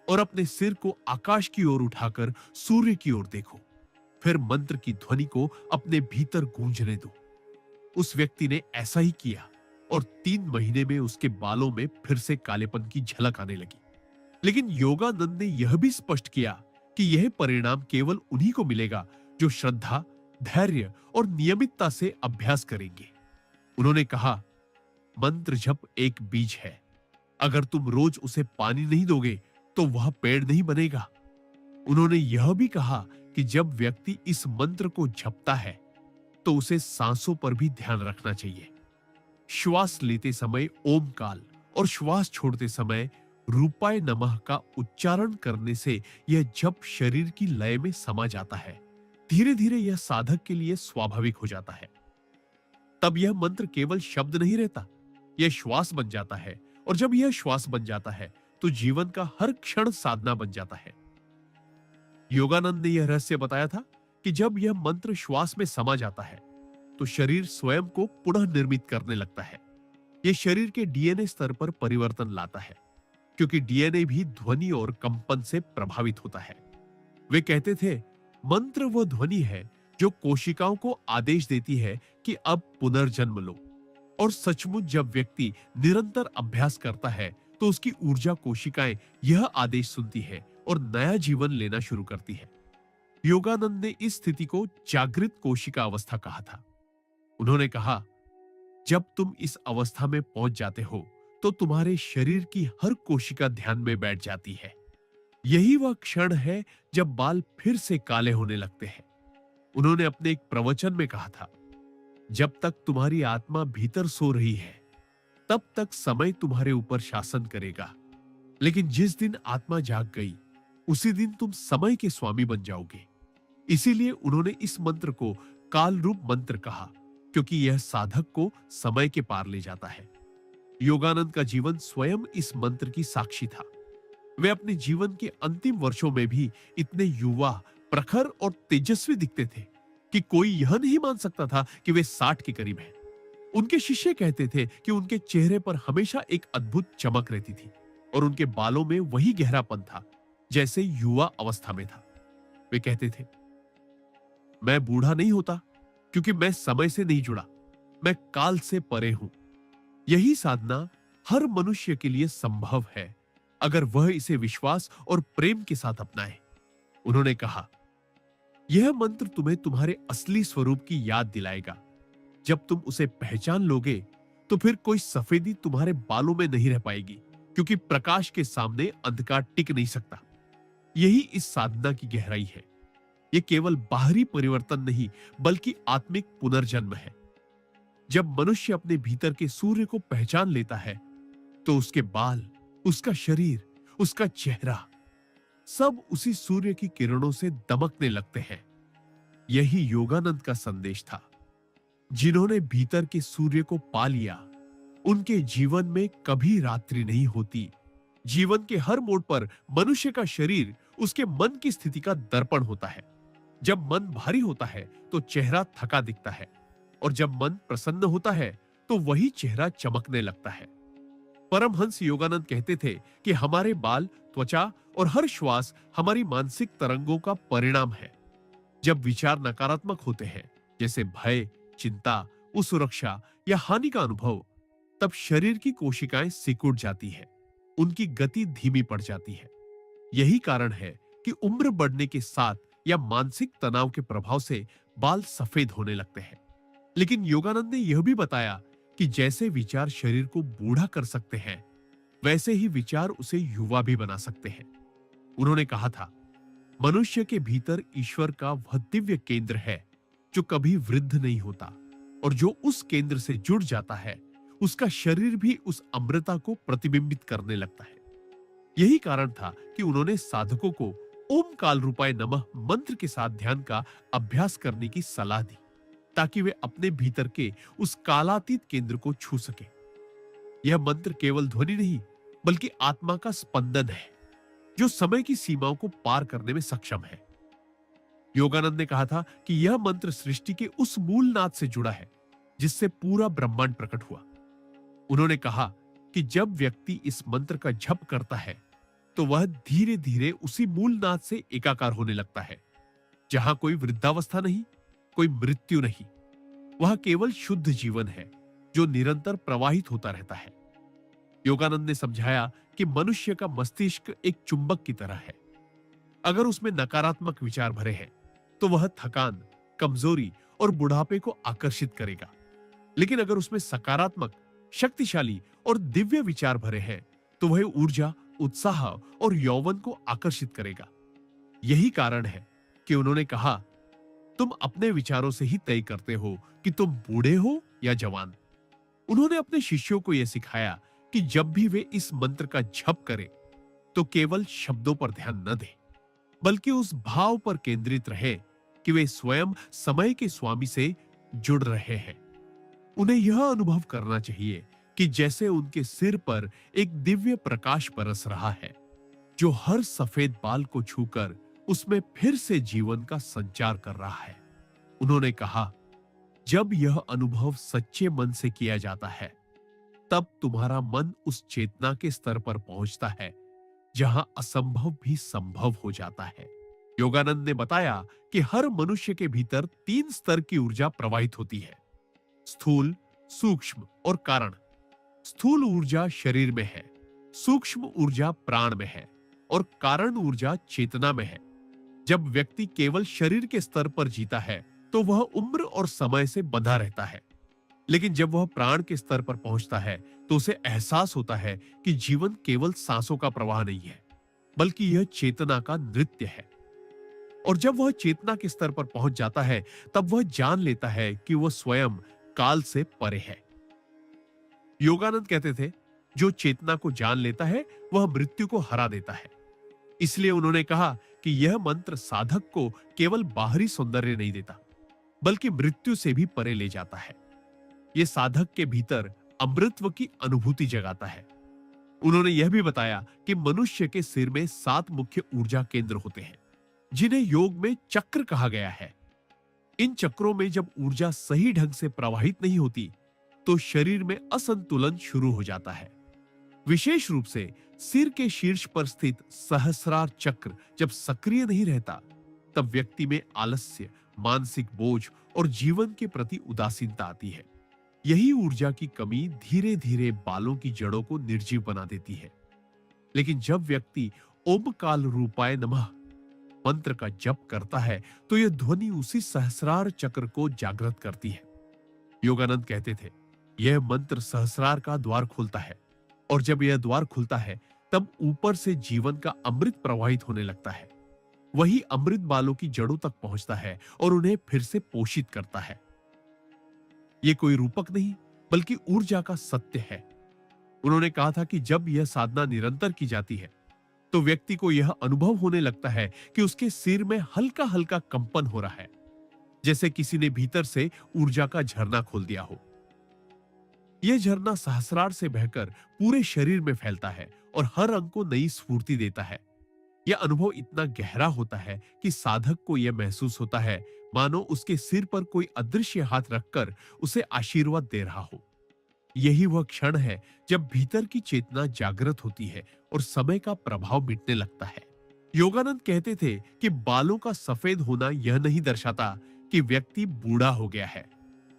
और अपने सिर को आकाश की ओर उठाकर सूर्य की ओर देखो। फिर मंत्र की ध्वनि को अपने भीतर गूंजने दो। उस व्यक्ति ने ऐसा ही किया और 3 महीने में उसके बालों में फिर से कालेपन की झलक आने लगी। लेकिन योगानंद ने यह भी स्पष्ट किया कि यह परिणाम केवल उन्हीं को मिलेगा जो श्रद्धा, धैर्य और नियमितता से अभ्यास करेंगे। उन्होंने कहा, मंत्र जप एक बीज है। अगर तुम रोज उसे पानी नहीं दोगे, तो वह पेड़ नहीं बनेगा। उन्होंने यह भी कहा कि जब व्यक्ति इस मंत्र को जपता है, तो उसे सांसों पर भी ध्यान रखना चाहिए। श्वास लेते समय ओम काल और श्वास छोड़ते समय रूपाय नमः का उच्चारण करने से यह जप शरीर की लय में समा जाता है। धीरे धीरे यह साधक के लिए स्वाभाविक हो जाता है। तब यह मंत्र केवल शब्द नहीं रहता, यह श्वास बन जाता है। और जब यह श्वास बन जाता है, तो जीवन का हर क्षण साधना बन जाता है। योगानंद ने यह रहस्य बताया था कि जब यह मंत्र श्वास में समा जाता है, तो शरीर स्वयं को पुनः निर्मित करने लगता है। यह शरीर के डीएनए स्तर पर परिवर्तन लाता है, क्योंकि डीएनए भी ध्वनि और कंपन से प्रभावित होता है। वे कहते थे, मंत्र वह ध्वनि है जो कोशिकाओं को आदेश देती है कि अब पुनर्जन्म लो। और सचमुच जब व्यक्ति निरंतर अभ्यास करता है, तो उसकी ऊर्जा कोशिकाएं यह आदेश सुनती है और नया जीवन लेना शुरू करती है। योगानंद ने इस स्थिति को जागृत कोशिका अवस्था कहा था। उन्होंने कहा, जब तुम इस अवस्था में पहुंच जाते हो, तो तुम्हारे शरीर की हर कोशिका ध्यान में बैठ जाती है। यही वह क्षण है जब बाल फिर से काले होने लगते हैं। उन्होंने अपने एक प्रवचन में कहा था, जब तक तुम्हारी आत्मा भीतर सो रही है, तब तक समय तुम्हारे ऊपर शासन करेगा। लेकिन जिस दिन आत्मा जाग गई, उसी दिन तुम समय के स्वामी बन जाओगे। इसीलिए उन्होंने इस मंत्र को काल रूप मंत्र कहा, क्योंकि यह साधक को समय के पार ले जाता है। योगानंद का जीवन स्वयं इस मंत्र की साक्षी था। वे अपने जीवन के अंतिम वर्षों में भी इतने युवा, प्रखर और तेजस्वी दिखते थे कि कोई यह नहीं मान सकता था कि वे 60 के करीब हैं। उनके शिष्य कहते थे कि उनके चेहरे पर हमेशा एक अद्भुत चमक रहती थी और उनके बालों में वही गहरापन था जैसे युवा अवस्था में था। वे कहते थे, मैं बूढ़ा नहीं होता क्योंकि मैं समय से नहीं जुड़ा, मैं काल से परे हूं। यही साधना हर मनुष्य के लिए संभव है, अगर वह इसे विश्वास और प्रेम के साथ अपनाए। उन्होंने कहा, यह मंत्र तुम्हें तुम्हारे असली स्वरूप की याद दिलाएगा। जब तुम उसे पहचान लोगे, तो फिर कोई सफेदी तुम्हारे बालों में नहीं रह पाएगी, क्योंकि प्रकाश के सामने अंधकार टिक नहीं सकता। यही इस साधना की गहराई है। यह केवल बाहरी परिवर्तन नहीं, बल्कि आत्मिक पुनर्जन्म है। जब मनुष्य अपने भीतर के सूर्य को पहचान लेता है, तो उसके बाल, उसका शरीर, उसका चेहरा सब उसी सूर्य की किरणों से दमकने लगते हैं। यही योगानंद का संदेश था। जिन्होंने भीतर के सूर्य को पा लिया, उनके जीवन में कभी रात्रि नहीं होती। जीवन के हर मोड़ पर मनुष्य का शरीर उसके मन की स्थिति का दर्पण होता है। जब मन भारी होता है, तो चेहरा थका दिखता है, और जब मन प्रसन्न होता है, तो वही चेहरा चमकने लगता है। परमहंस योगानंद कहते थे कि हमारे बाल, त्वचा और हर श्वास हमारी मानसिक तरंगों का परिणाम है। जब विचार नकारात्मक होते हैं, जैसे भय, चिंता, असुरक्षा या हानि का अनुभव, तब शरीर की कोशिकाएं सिकुड़ जाती है, उनकी गति धीमी पड़ जाती है। यही कारण है कि उम्र बढ़ने के साथ या मानसिक तनाव के प्रभाव से बाल सफेद होने लगते हैं। लेकिन योगानंद ने यह भी बताया कि जैसे विचार शरीर को बूढ़ा कर सकते हैं, वैसे ही विचार उसे युवा भी बना सकते हैं। उन्होंने कहा था, मनुष्य के भीतर ईश्वर का वह दिव्य केंद्र है जो कभी वृद्ध नहीं होता, और जो उस केंद्र से जुड़ जाता है, उसका शरीर भी उस अमृता को प्रतिबिंबित करने लगता है। यही कारण था कि उन्होंने साधकों को ओम काल रूपाय नमः मंत्र के साथ ध्यान का अभ्यास करने की सलाह दी, ताकि वे अपने भीतर के उस कालातीत केंद्र को छू सके। यह मंत्र केवल ध्वनि नहीं, बल्कि आत्मा का स्पंदन है, जो समय की सीमाओं को पार करने में सक्षम है। योगानंद ने कहा था कि यह मंत्र सृष्टि के उस मूल नाद से जुड़ा है जिससे पूरा ब्रह्मांड प्रकट हुआ। उन्होंने कहा कि जब व्यक्ति इस मंत्र का जप करता है, तो वह धीरे धीरे उसी मूल नाद से एकाकार होने लगता है, जहां कोई वृद्धावस्था नहीं, कोई मृत्यु नहीं। वह केवल शुद्ध जीवन है जो निरंतर प्रवाहित होता रहता है। योगानंद ने समझाया कि मनुष्य का मस्तिष्क एक चुंबक की तरह है। अगर उसमें नकारात्मक विचार भरे हैं, तो वह थकान, कमजोरी और बुढ़ापे को आकर्षित करेगा। लेकिन अगर उसमें सकारात्मक, शक्तिशाली और दिव्य विचार भरे हैं, तो वह ऊर्जा, उत्साह और यौवन को आकर्षित करेगा। यही कारण है कि उन्होंने कहा, तुम अपने विचारों से ही तय करते हो कि तुम बूढ़े हो या जवान। उन्होंने अपने शिष्यों को यह सिखाया कि जब भी वे इस मंत्र का जप करें, तो केवल शब्दों पर ध्यान न दें, बल्कि उस भाव पर केंद्रित रहे कि वे स्वयं समय के स्वामी से जुड़ रहे हैं। उन्हें यह अनुभव करना चाहिए कि जैसे उनके सिर पर एक दिव्य प्रकाश बरस रहा है, जो हर सफेद बाल को छूकर उसमें फिर से जीवन का संचार कर रहा है। उन्होंने कहा, जब यह अनुभव सच्चे मन से किया जाता है, तब तुम्हारा मन उस चेतना के स्तर पर पहुंचता है जहां असंभव भी संभव हो जाता है। योगानंद ने बताया कि हर मनुष्य के भीतर 3 स्तर की ऊर्जा प्रवाहित होती है: स्थूल, सूक्ष्म और कारण। स्थूल ऊर्जा शरीर में है, सूक्ष्म ऊर्जा प्राण में है और कारण ऊर्जा चेतना में है। जब व्यक्ति केवल शरीर के स्तर पर जीता है, तो वह उम्र और समय से बंधा रहता है। लेकिन जब वह प्राण के स्तर पर पहुंचता है, तो उसे एहसास होता है कि जीवन केवल सांसों का प्रवाह नहीं है, बल्कि यह चेतना का नृत्य है। और जब वह चेतना के स्तर पर पहुंच जाता है, तब वह जान लेता है कि वह स्वयं काल से परे है। योगानंद कहते थे, जो चेतना को जान लेता है, वह मृत्यु को हरा देता है। इसलिए उन्होंने कहा कि यह मंत्र साधक को केवल बाहरी सौंदर्य नहीं देता, बल्कि मृत्यु से भी परे ले जाता है। यह साधक के भीतर अमृतत्व की अनुभूति जगाता है। उन्होंने यह भी बताया कि मनुष्य के सिर में 7 मुख्य ऊर्जा केंद्र होते हैं, जिन्हें योग में चक्र कहा गया है। इन चक्रों में जब ऊर्जा सही ढंग से प्रवाहित नहीं होती, तो शरीर में असंतुलन शुरू हो जाता है। विशेष रूप से सिर के शीर्ष पर स्थित सहस्रार चक्र जब सक्रिय नहीं रहता, तब व्यक्ति में आलस्य, मानसिक बोझ और जीवन के प्रति उदासीनता आती है। यही ऊर्जा की कमी धीरे धीरे बालों की जड़ों को निर्जीव बना देती है। लेकिन जब व्यक्ति ओम काल रूपाय नमः मंत्र का जप करता है, तो यह ध्वनि उसी सहस्रार चक्र को जागृत करती है। योगानंद कहते थे, यह मंत्र सहस्रार का द्वार खोलता है, और जब यह द्वार खुलता है, तब ऊपर से जीवन का अमृत प्रवाहित होने लगता है। वही अमृत बालों की जड़ों तक पहुंचता है और उन्हें फिर से पोषित करता है। यह कोई रूपक नहीं, बल्कि ऊर्जा का सत्य है। उन्होंने कहा था कि जब यह साधना निरंतर की जाती है, तो व्यक्ति को यह अनुभव होने लगता है कि उसके सिर में हल्का हल्का कंपन हो रहा है, जैसे किसी ने भीतर से ऊर्जा का झरना खोल दिया हो। यह झरना सहस्रार से बहकर पूरे शरीर में फैलता है और हर अंग को नई स्फूर्ति देता है। यह अनुभव इतना गहरा होता है कि साधक को यह महसूस होता है मानो उसके सिर पर कोई अदृश्य हाथ रखकर उसे आशीर्वाद दे रहा हो। यही वह क्षण है जब भीतर की चेतना जागृत होती है और समय का प्रभाव मिटने लगता है। योगानंद कहते थे कि बालों का सफेद होना यह नहीं दर्शाता कि व्यक्ति बूढ़ा हो गया है,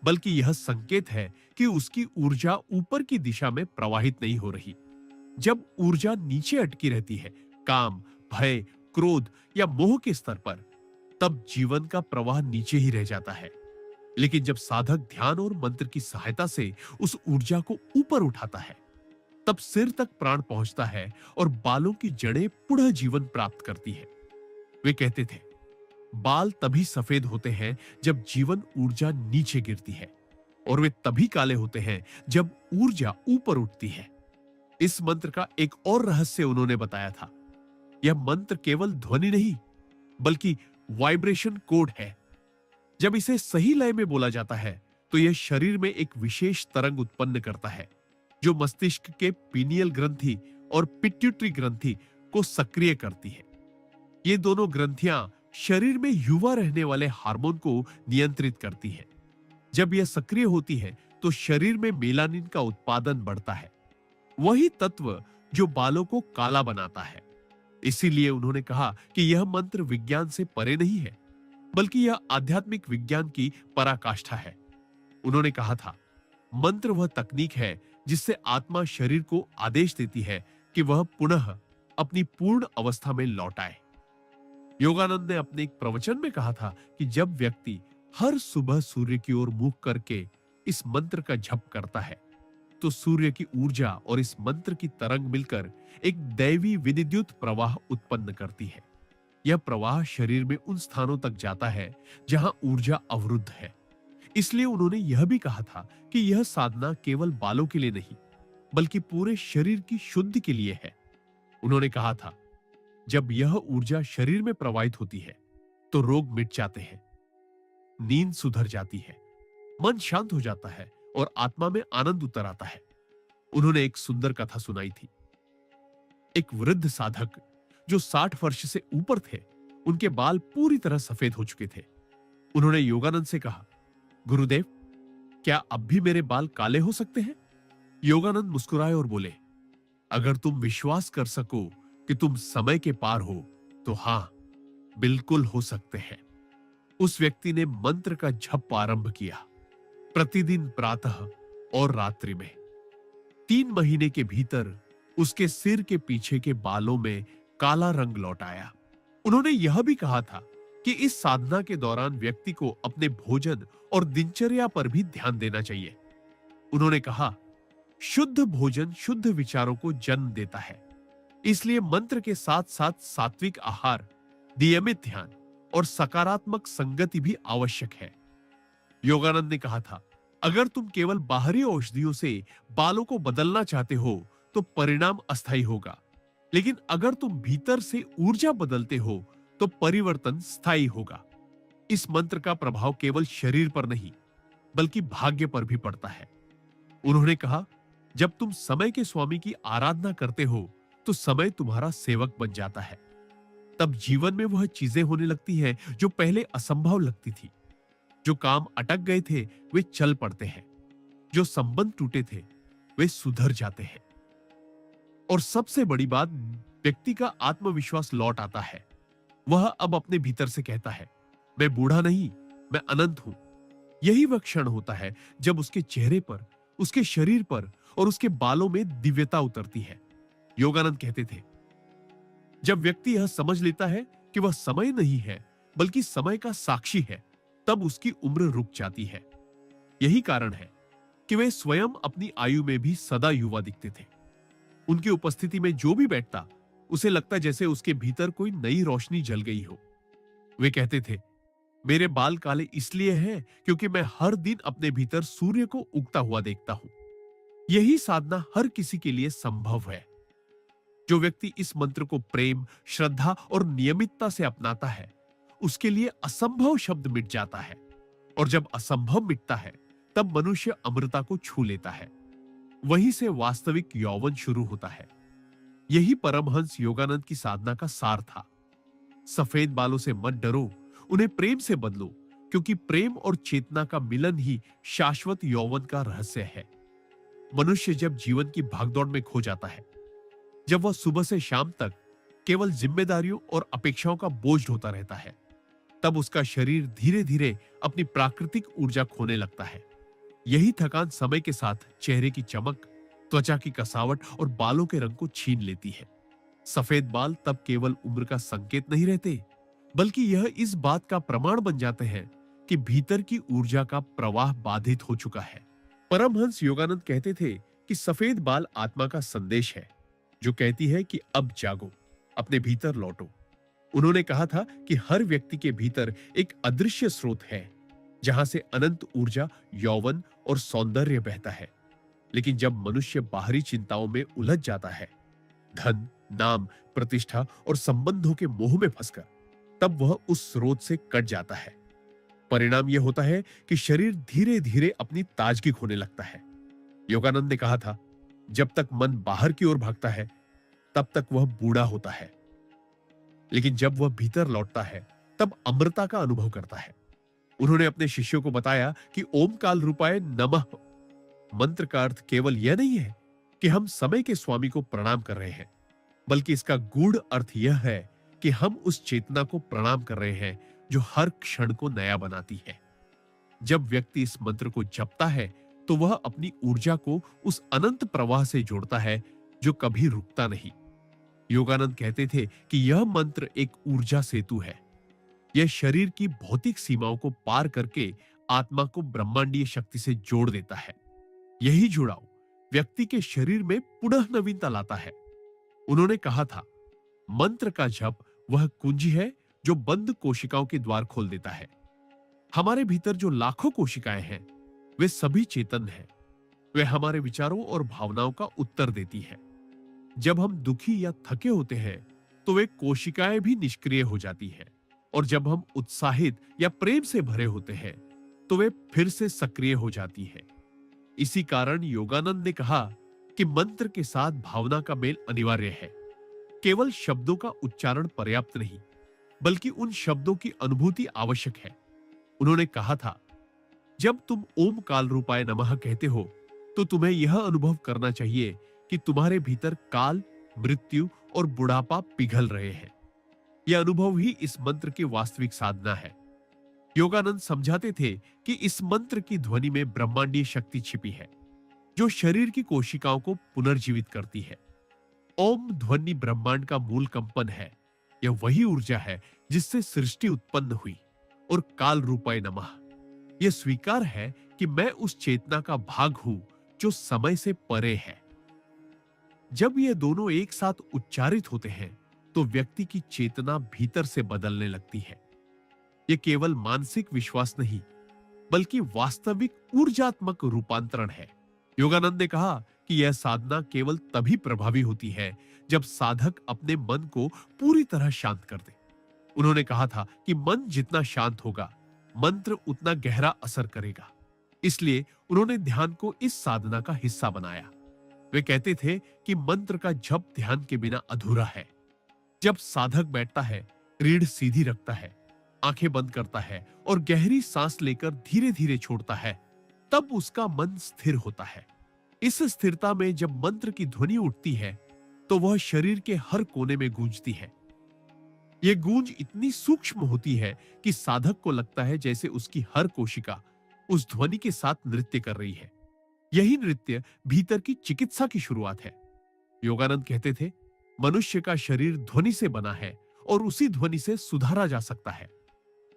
बल्कि यह संकेत है कि उसकी ऊर्जा ऊपर की दिशा में प्रवाहित नहीं हो रही। जब ऊर्जा नीचे अटकी रहती है, काम, भय, क्रोध या मोह के स्तर पर, तब जीवन का प्रवाह नीचे ही रह जाता है। लेकिन जब साधक ध्यान और मंत्र की सहायता से उस ऊर्जा को ऊपर उठाता है, तब सिर तक प्राण पहुंचता है और बालों की जड़ें पुनः जीवन प्राप्त करती है। वे कहते थे, बाल तभी सफेद होते हैं जब जीवन ऊर्जा नीचे गिरती है, और वे तभी काले होते हैं जब ऊर्जा ऊपर उठती है। इस मंत्र का एक और रहस्य उन्होंने बताया था। यह मंत्र केवल ध्वनि नहीं, बल्कि वाइब्रेशन कोड है। जब इसे सही लय में बोला जाता है, तो यह शरीर में एक विशेष तरंग उत्पन्न करता है, जो मस्तिष्क के पीनियल ग्रंथि और पिट्यूटरी ग्रंथि को सक्रिय करती है। ये दोनों ग्रंथियां शरीर में युवा रहने वाले हार्मोन को नियंत्रित करती हैं। जब यह सक्रिय होती है, तो शरीर में मेलानिन का उत्पादन बढ़ता है, वही तत्व जो बालों को काला बनाता है। इसीलिए उन्होंने कहा कि यह मंत्र विज्ञान से परे नहीं है, बल्कि यह आध्यात्मिक विज्ञान की पराकाष्ठा है। उन्होंने कहा था, मंत्र वह तकनीक है जिससे आत्मा शरीर को आदेश देती है कि वह पुनः अपनी पूर्ण अवस्था में लौट आए। योगानंद ने अपने एक प्रवचन में कहा था कि जब व्यक्ति हर सुबह सूर्य की ओर मुख करके इस मंत्र का जप करता है, तो सूर्य की ऊर्जा और इस मंत्र की तरंग मिलकर एक दैवी विद्युत प्रवाह उत्पन्न करती है। यह प्रवाह शरीर में उन स्थानों तक जाता है जहां ऊर्जा अवरुद्ध है। इसलिए उन्होंने यह भी कहा था कि यह साधना केवल बालों के लिए नहीं, बल्कि पूरे शरीर की शुद्धि के लिए है। उन्होंने कहा था, जब यह ऊर्जा शरीर में प्रवाहित होती है, तो रोग मिट जाते हैं, नींद सुधर जाती है, मन शांत हो जाता है और आत्मा में आनंद उतर आता है। उन्होंने एक सुंदर कथा सुनाई थी। एक वृद्ध साधक जो 60 वर्ष से ऊपर थे, उनके बाल पूरी तरह सफेद हो चुके थे। उन्होंने योगानंद से कहा, गुरुदेव, क्या अब भी मेरे बाल काले हो सकते हैं? योगानंद मुस्कुराए और बोले, अगर तुम विश्वास कर सको कि तुम समय के पार हो, तो हां, बिल्कुल हो सकते हैं। उस व्यक्ति ने मंत्र का जप आरंभ किया, प्रतिदिन प्रातः और रात्रि में। 3 महीने के भीतर उसके सिर के पीछे के बालों में काला रंग लौट आया। उन्होंने यह भी कहा था कि इस साधना के दौरान व्यक्ति को अपने भोजन और दिनचर्या पर भी ध्यान देना चाहिए। उन्होंने कहा, शुद्ध भोजन शुद्ध विचारों को जन्म देता है, इसलिए मंत्र के साथ साथ सात्विक आहार, नियमित ध्यान और सकारात्मक संगति भी आवश्यक है। योगानंद ने कहा था, अगर तुम केवल बाहरी औषधियों से बालों को बदलना चाहते हो, तो परिणाम अस्थायी होगा, लेकिन अगर तुम भीतर से ऊर्जा बदलते हो, तो परिवर्तन स्थायी होगा। इस मंत्र का प्रभाव केवल शरीर पर नहीं, बल्कि भाग्य पर भी पड़ता है। उन्होंने कहा, जब तुम समय के स्वामी की आराधना करते हो, तो समय तुम्हारा सेवक बन जाता है। तब जीवन में वह चीजें होने लगती हैं जो पहले असंभव लगती थी। जो काम अटक गए थे, वे चल पड़ते हैं। जो संबंध टूटे थे, वे सुधर जाते हैं। और सबसे बड़ी बात, व्यक्ति का आत्मविश्वास लौट आता है। वह अब अपने भीतर से कहता है, मैं बूढ़ा नहीं, मैं अनंत हूं। यही वह क्षण होता है जब उसके चेहरे पर, उसके शरीर पर और उसके बालों में दिव्यता उतरती है। योगानंद कहते थे, जब व्यक्ति यह समझ लेता है कि वह समय नहीं है, बल्कि समय का साक्षी है, तब उसकी उम्र रुक जाती है। यही कारण है कि वे स्वयं अपनी आयु में भी सदा युवा दिखते थे। उनकी उपस्थिति में जो भी बैठता, उसे लगता जैसे उसके भीतर कोई नई रोशनी जल गई हो। वे कहते थे, मेरे बाल काले इसलिए हैं क्योंकि मैं हर दिन अपने भीतर सूर्य को उगता हुआ देखता हूं। यही साधना हर किसी के लिए संभव है। जो व्यक्ति इस मंत्र को प्रेम, श्रद्धा और नियमितता से अपनाता है, उसके लिए असंभव शब्द मिट जाता है। और जब असंभव मिटता है, तब मनुष्य अमृता को छू लेता है। वहीं से वास्तविक यौवन शुरू होता है। यही परमहंस योगानंद की साधना का सार था। सफेद बालों से मत डरो, उन्हें प्रेम से बदलो, क्योंकि प्रेम और चेतना का मिलन ही शाश्वत यौवन का रहस्य है। मनुष्य जब जीवन की भागदौड़ में खो जाता है, जब वह सुबह से शाम तक केवल जिम्मेदारियों और अपेक्षाओं का बोझ ढोता रहता है, तब उसका शरीर धीरे धीरे अपनी प्राकृतिक ऊर्जा खोने लगता है। यही थकान समय के साथ चेहरे की चमक, त्वचा की कसावट और बालों के रंग को छीन लेती है। सफेद बाल तब केवल उम्र का संकेत नहीं रहते, बल्कि यह इस बात का प्रमाण बन जाते हैं कि भीतर की ऊर्जा का प्रवाह बाधित हो चुका है। परमहंस योगानंद कहते थे कि सफेद बाल आत्मा का संदेश है, जो कहती है कि अब जागो, अपने भीतर लौटो। उन्होंने कहा था कि हर व्यक्ति के भीतर एक अदृश्य स्रोत है, जहां से अनंत ऊर्जा, यौवन और सौंदर्य बहता है। लेकिन जब मनुष्य बाहरी चिंताओं में उलझ जाता है, धन, नाम, प्रतिष्ठा और संबंधों के मोह में फंसकर, तब वह उस स्रोत से कट जाता है। परिणाम यह होता है कि शरीर धीरे धीरे अपनी ताजगी खोने लगता है। योगानंद ने कहा था, जब तक मन बाहर की ओर भागता है, तब तक वह बूढ़ा होता है, लेकिन जब वह भीतर लौटता है, तब अमरता का अनुभव करता है। उन्होंने अपने शिष्यों को बताया कि ओम काल रूपाय नमः मंत्र का अर्थ केवल यह नहीं है कि हम समय के स्वामी को प्रणाम कर रहे हैं, बल्कि इसका गूढ़ अर्थ यह है कि हम उस चेतना को प्रणाम कर रहे हैं जो हर क्षण को नया बनाती है। जब व्यक्ति इस मंत्र को जपता है, तो वह अपनी ऊर्जा को उस अनंत प्रवाह से जोड़ता है जो कभी रुकता नहीं। योगानंद कहते थे कि यह मंत्र एक ऊर्जा सेतु है। यह शरीर की भौतिक सीमाओं को पार करके आत्मा को ब्रह्मांडीय शक्ति से जोड़ देता है। यही जुड़ाव व्यक्ति के शरीर में पुनः नवीनता लाता है। उन्होंने कहा था, मंत्र का जप वह कुंजी है जो बंद कोशिकाओं के द्वार खोल देता है। हमारे भीतर जो लाखों कोशिकाएं हैं, वे सभी चेतन हैं। वे हमारे विचारों और भावनाओं का उत्तर देती है। जब हम दुखी या थके होते हैं, तो वे कोशिकाएं भी निष्क्रिय हो जाती हैं, और जब हम उत्साहित या प्रेम से भरे होते हैं, तो वे फिर से सक्रिय हो जाती हैं। इसी कारण योगानंद ने कहा कि मंत्र के साथ भावना का मेल अनिवार्य है। केवल शब्दों का उच्चारण पर्याप्त नहीं, बल्कि उन शब्दों की अनुभूति आवश्यक है। उन्होंने कहा था, जब तुम ओम काल रूपाय नमः कहते हो, तो तुम्हें यह अनुभव करना चाहिए कि तुम्हारे भीतर काल, मृत्यु और बुढ़ापा पिघल रहे हैं। यह अनुभव ही इस मंत्र की वास्तविक साधना है। योगानंद समझाते थे कि इस मंत्र की ध्वनि में ब्रह्मांडीय शक्ति छिपी है, जो शरीर की कोशिकाओं को पुनर्जीवित करती है। ओम ध्वनि ब्रह्मांड का मूल कंपन है। यह वही ऊर्जा है जिससे सृष्टि उत्पन्न हुई। और काल रूपाय नमः यह स्वीकार है कि मैं उस चेतना का भाग हूं जो समय से परे है। जब ये दोनों एक साथ उच्चारित होते हैं, तो व्यक्ति की चेतना भीतर से बदलने लगती है। यह केवल मानसिक विश्वास नहीं, बल्कि वास्तविक ऊर्जात्मक रूपांतरण है। योगानंद ने कहा कि यह साधना केवल तभी प्रभावी होती है जब साधक अपने मन को पूरी तरह शांत कर दे। उन्होंने कहा था कि मन जितना शांत होगा, मंत्र उतना गहरा असर करेगा। इसलिए उन्होंने ध्यान को इस साधना का हिस्सा बनाया। वे कहते थे कि मंत्र का जप ध्यान के बिना अधूरा है। जब साधक बैठता है, रीढ़ सीधी रखता है, आंखें बंद करता है और गहरी सांस लेकर धीरे धीरे छोड़ता है, तब उसका मन स्थिर होता है। इस स्थिरता में जब मंत्र की ध्वनि उठती है, तो वह शरीर के हर कोने में गूंजती है। यह गूंज इतनी सूक्ष्म होती है कि साधक को लगता है जैसे उसकी हर कोशिका उस ध्वनि के साथ नृत्य कर रही है। यही नृत्य भीतर की चिकित्सा की शुरुआत है। योगानंद कहते थे, मनुष्य का शरीर ध्वनि से बना है और उसी ध्वनि से सुधारा जा सकता है।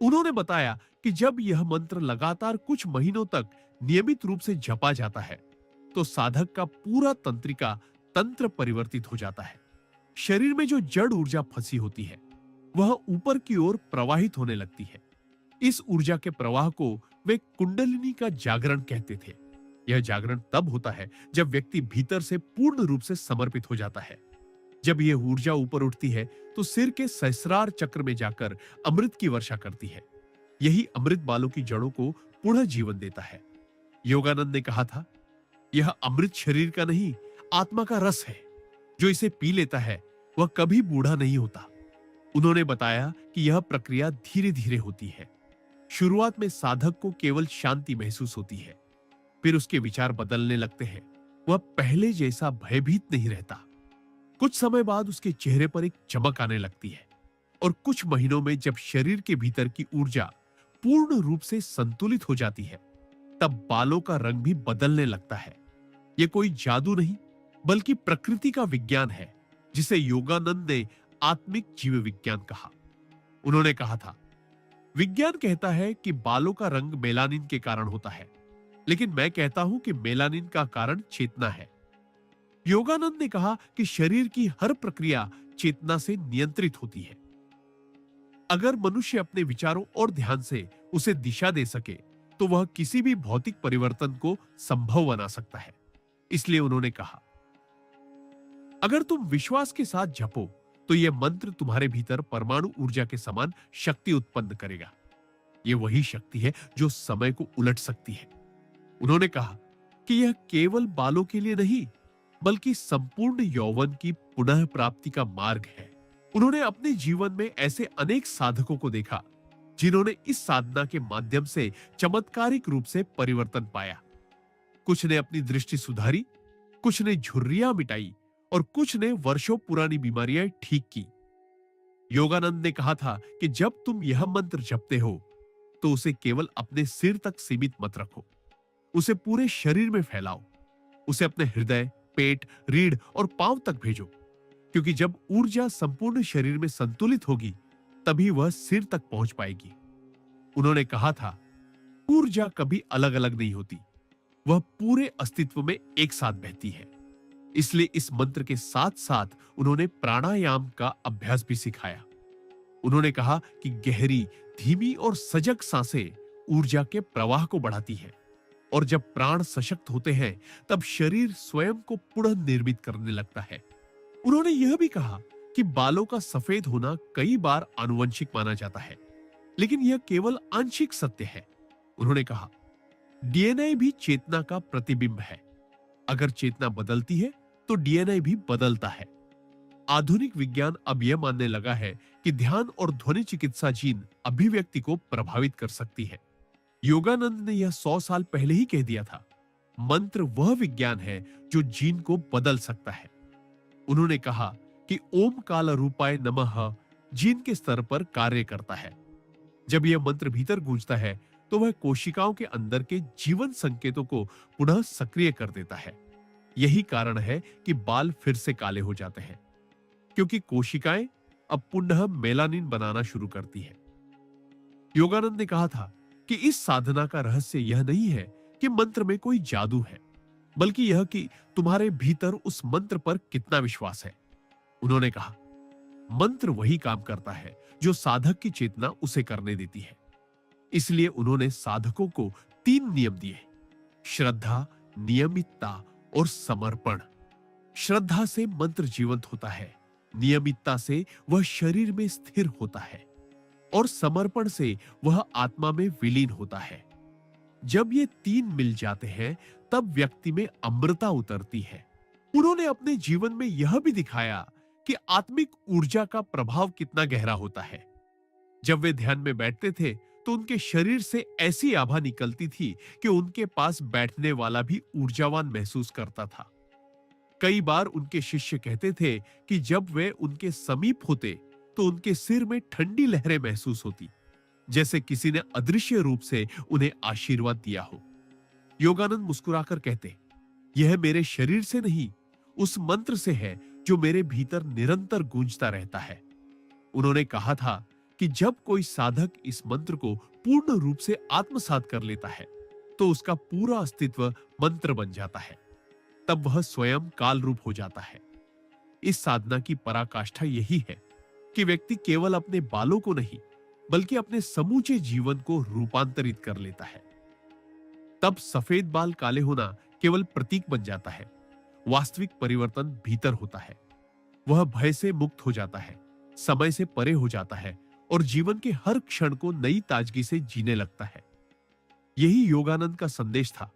उन्होंने बताया कि जब यह मंत्र लगातार कुछ महीनों तक नियमित रूप से जपा जाता है, तो साधक का पूरा तंत्रिका तंत्र परिवर्तित हो जाता है। शरीर में जो जड़ ऊर्जा फंसी होती है, वह ऊपर की ओर प्रवाहित होने लगती है। इस ऊर्जा के प्रवाह को वे कुंडलिनी का जागरण कहते थे। यह जागरण तब होता है जब व्यक्ति भीतर से पूर्ण रूप से समर्पित हो जाता है। जब यह ऊर्जा ऊपर उठती है, तो सिर के सहस्रार चक्र में जाकर अमृत की वर्षा करती है। यही अमृत बालों की जड़ों को पुनः जीवन देता है। योगानंद ने कहा था, यह अमृत शरीर का नहीं, आत्मा का रस है। जो इसे पी लेता है, वह कभी बूढ़ा नहीं होता। उन्होंने बताया कि यह प्रक्रिया धीरे धीरे होती है। शुरुआत में साधक को केवल शांति महसूस होती है, फिर उसके विचार बदलने लगते हैं, वह पहले जैसा भयभीत नहीं रहता। कुछ समय बाद उसके चेहरे पर एक चमक आने लगती है और कुछ महीनों में जब शरीर के भीतर की ऊर्जा पूर्ण रूप से संतुलित हो जाती है, तब बालों का रंग भी बदलने लगता है। यह कोई जादू नहीं, बल्कि प्रकृति का विज्ञान है, जिसे योगानंद ने आत्मिक जीव विज्ञान कहा। उन्होंने कहा था, विज्ञान कहता है कि बालों का रंग मेलानिन के कारण होता है, लेकिन मैं कहता हूं कि मेलानिन का कारण चेतना है। योगानंद ने कहा कि शरीर की हर प्रक्रिया चेतना से नियंत्रित होती है। अगर मनुष्य अपने विचारों और ध्यान से उसे दिशा दे सके, तो वह किसी भी भौतिक परिवर्तन को संभव बना सकता है। इसलिए उन्होंने कहा, अगर तुम विश्वास के साथ जपो, तो यह मंत्र तुम्हारे भीतर परमाणु ऊर्जा के समान शक्ति उत्पन्न करेगा। यह वही शक्ति है जो समय को उलट सकती है। उन्होंने कहा कि यह केवल बालों के लिए नहीं, बल्कि संपूर्ण यौवन की पुनः प्राप्ति का मार्ग है। उन्होंने अपने जीवन में ऐसे अनेक साधकों को देखा जिन्होंने इस साधना के माध्यम से चमत्कारिक रूप से परिवर्तन पाया। कुछ ने अपनी दृष्टि सुधारी, कुछ ने झुर्रियां मिटाई और कुछ ने वर्षों पुरानी बीमारियां ठीक की। योगानंद ने कहा था कि जब तुम यह मंत्र जपते हो, तो उसे केवल अपने सिर तक सीमित मत रखो, उसे पूरे शरीर में फैलाओ। उसे अपने हृदय, पेट, रीढ़ और पांव तक भेजो, क्योंकि जब ऊर्जा संपूर्ण शरीर में संतुलित होगी, तभी वह सिर तक पहुंच पाएगी। उन्होंने कहा था, ऊर्जा कभी अलग अलग नहीं होती, वह पूरे अस्तित्व में एक साथ बहती है। इसलिए इस मंत्र के साथ साथ उन्होंने प्राणायाम का अभ्यास भी सिखाया। उन्होंने कहा कि गहरी, धीमी और सजग सांसें ऊर्जा के प्रवाह को बढ़ाती है, और जब प्राण सशक्त होते हैं, तब शरीर स्वयं को पुनः निर्मित करने लगता है। उन्होंने यह भी कहा कि बालों का सफेद होना कई बार आनुवंशिक माना जाता है, लेकिन यह केवल आंशिक सत्य है। उन्होंने कहा, डीएनए भी चेतना का प्रतिबिंब है। अगर चेतना बदलती है, तो डीएनए भी बदलता है। आधुनिक विज्ञान अब यह मानने लगा है कि ध्यान और ध्वनि चिकित्सा जीन अभिव्यक्ति को प्रभावित कर सकती है। योगानंद ने यह 100 साल पहले ही कह दिया था, मंत्र वह विज्ञान है जो जीन को बदल सकता है। उन्होंने कहा कि ओम काल रूपाय नमः जीन के स्तर पर कार्य करता है। जब यह मंत्र भीतर गूंजता है, तो वह कोशिकाओं के अंदर के जीवन संकेतों को पुनः सक्रिय कर देता है। यही कारण है कि बाल फिर से काले हो जाते हैं, क्योंकि कोशिकाएं अब पुनः मेलानिन बनाना शुरू करती है। योगानंद ने कहा था कि इस साधना का रहस्य यह नहीं है कि मंत्र में कोई जादू है, बल्कि यह कि तुम्हारे भीतर उस मंत्र पर कितना विश्वास है। उन्होंने कहा, मंत्र वही काम करता है जो साधक की चेतना उसे करने देती है। इसलिए उन्होंने साधकों को 3 नियम दिए: श्रद्धा, नियमितता और समर्पण। श्रद्धा से मंत्र जीवंत होता है, नियमितता से वह शरीर में स्थिर होता है, और समर्पण से वह आत्मा में विलीन होता है। जब ये 3 मिल जाते हैं, तब व्यक्ति में अमृता उतरती है। उन्होंने अपने जीवन में यह भी दिखाया कि आत्मिक ऊर्जा का प्रभाव कितना गहरा होता है। जब वे ध्यान में बैठते थे, तो उनके शरीर से ऐसी आभा निकलती थी कि उनके पास बैठने वाला भी ऊर्जावान महसूस करता था। कई बार उनके शिष्य कहते थे कि जब वे उनके समीप होते, तो उनके सिर में ठंडी लहरें महसूस होती, जैसे किसी ने अदृश्य रूप से उन्हें आशीर्वाद दिया हो। योगानंद मुस्कुराकर कहते, यह मेरे शरीर से नहीं, उस मंत्र से है जो मेरे भीतर निरंतर गूंजता रहता है। उन्होंने कहा था कि जब कोई साधक इस मंत्र को पूर्ण रूप से आत्मसात कर लेता है, तो उसका पूरा अस्तित्व मंत्र बन जाता है। तब वह स्वयं काल रूप हो जाता है। इस साधना की पराकाष्ठा यही है कि व्यक्ति केवल अपने बालों को नहीं, बल्कि अपने समूचे जीवन को रूपांतरित कर लेता है। तब सफेद बाल काले होना केवल प्रतीक बन जाता है। वास्तविक परिवर्तन भीतर होता है। वह भय से मुक्त हो जाता है, समय से परे हो जाता है और जीवन के हर क्षण को नई ताजगी से जीने लगता है। यही योगानंद का संदेश था।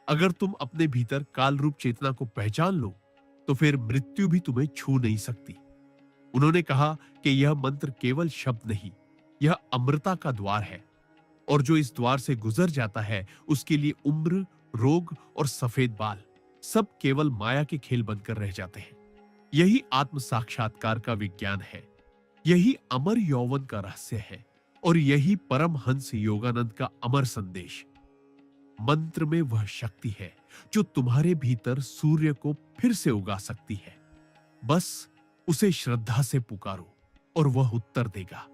अगर तुम अपने भीतर काल रूप चेतना को पहचान लो, तो फिर मृत्यु भी तुम्हें छू नहीं सकती। उन्होंने कहा कि यह मंत्र केवल शब्द नहीं, यह अमृता का द्वार है, और जो इस द्वार से गुजर जाता है, उसके लिए उम्र, रोग और सफेद बाल सब केवल माया के खेल बनकर रह जाते हैं। यही आत्म साक्षात्कार का विज्ञान है, यही अमर यौवन का रहस्य है और यही परमहंस योगानंद का अमर संदेश। मंत्र में वह शक्ति है जो तुम्हारे भीतर सूर्य को फिर से उगा सकती है। बस उसे श्रद्धा से पुकारो और वह उत्तर देगा।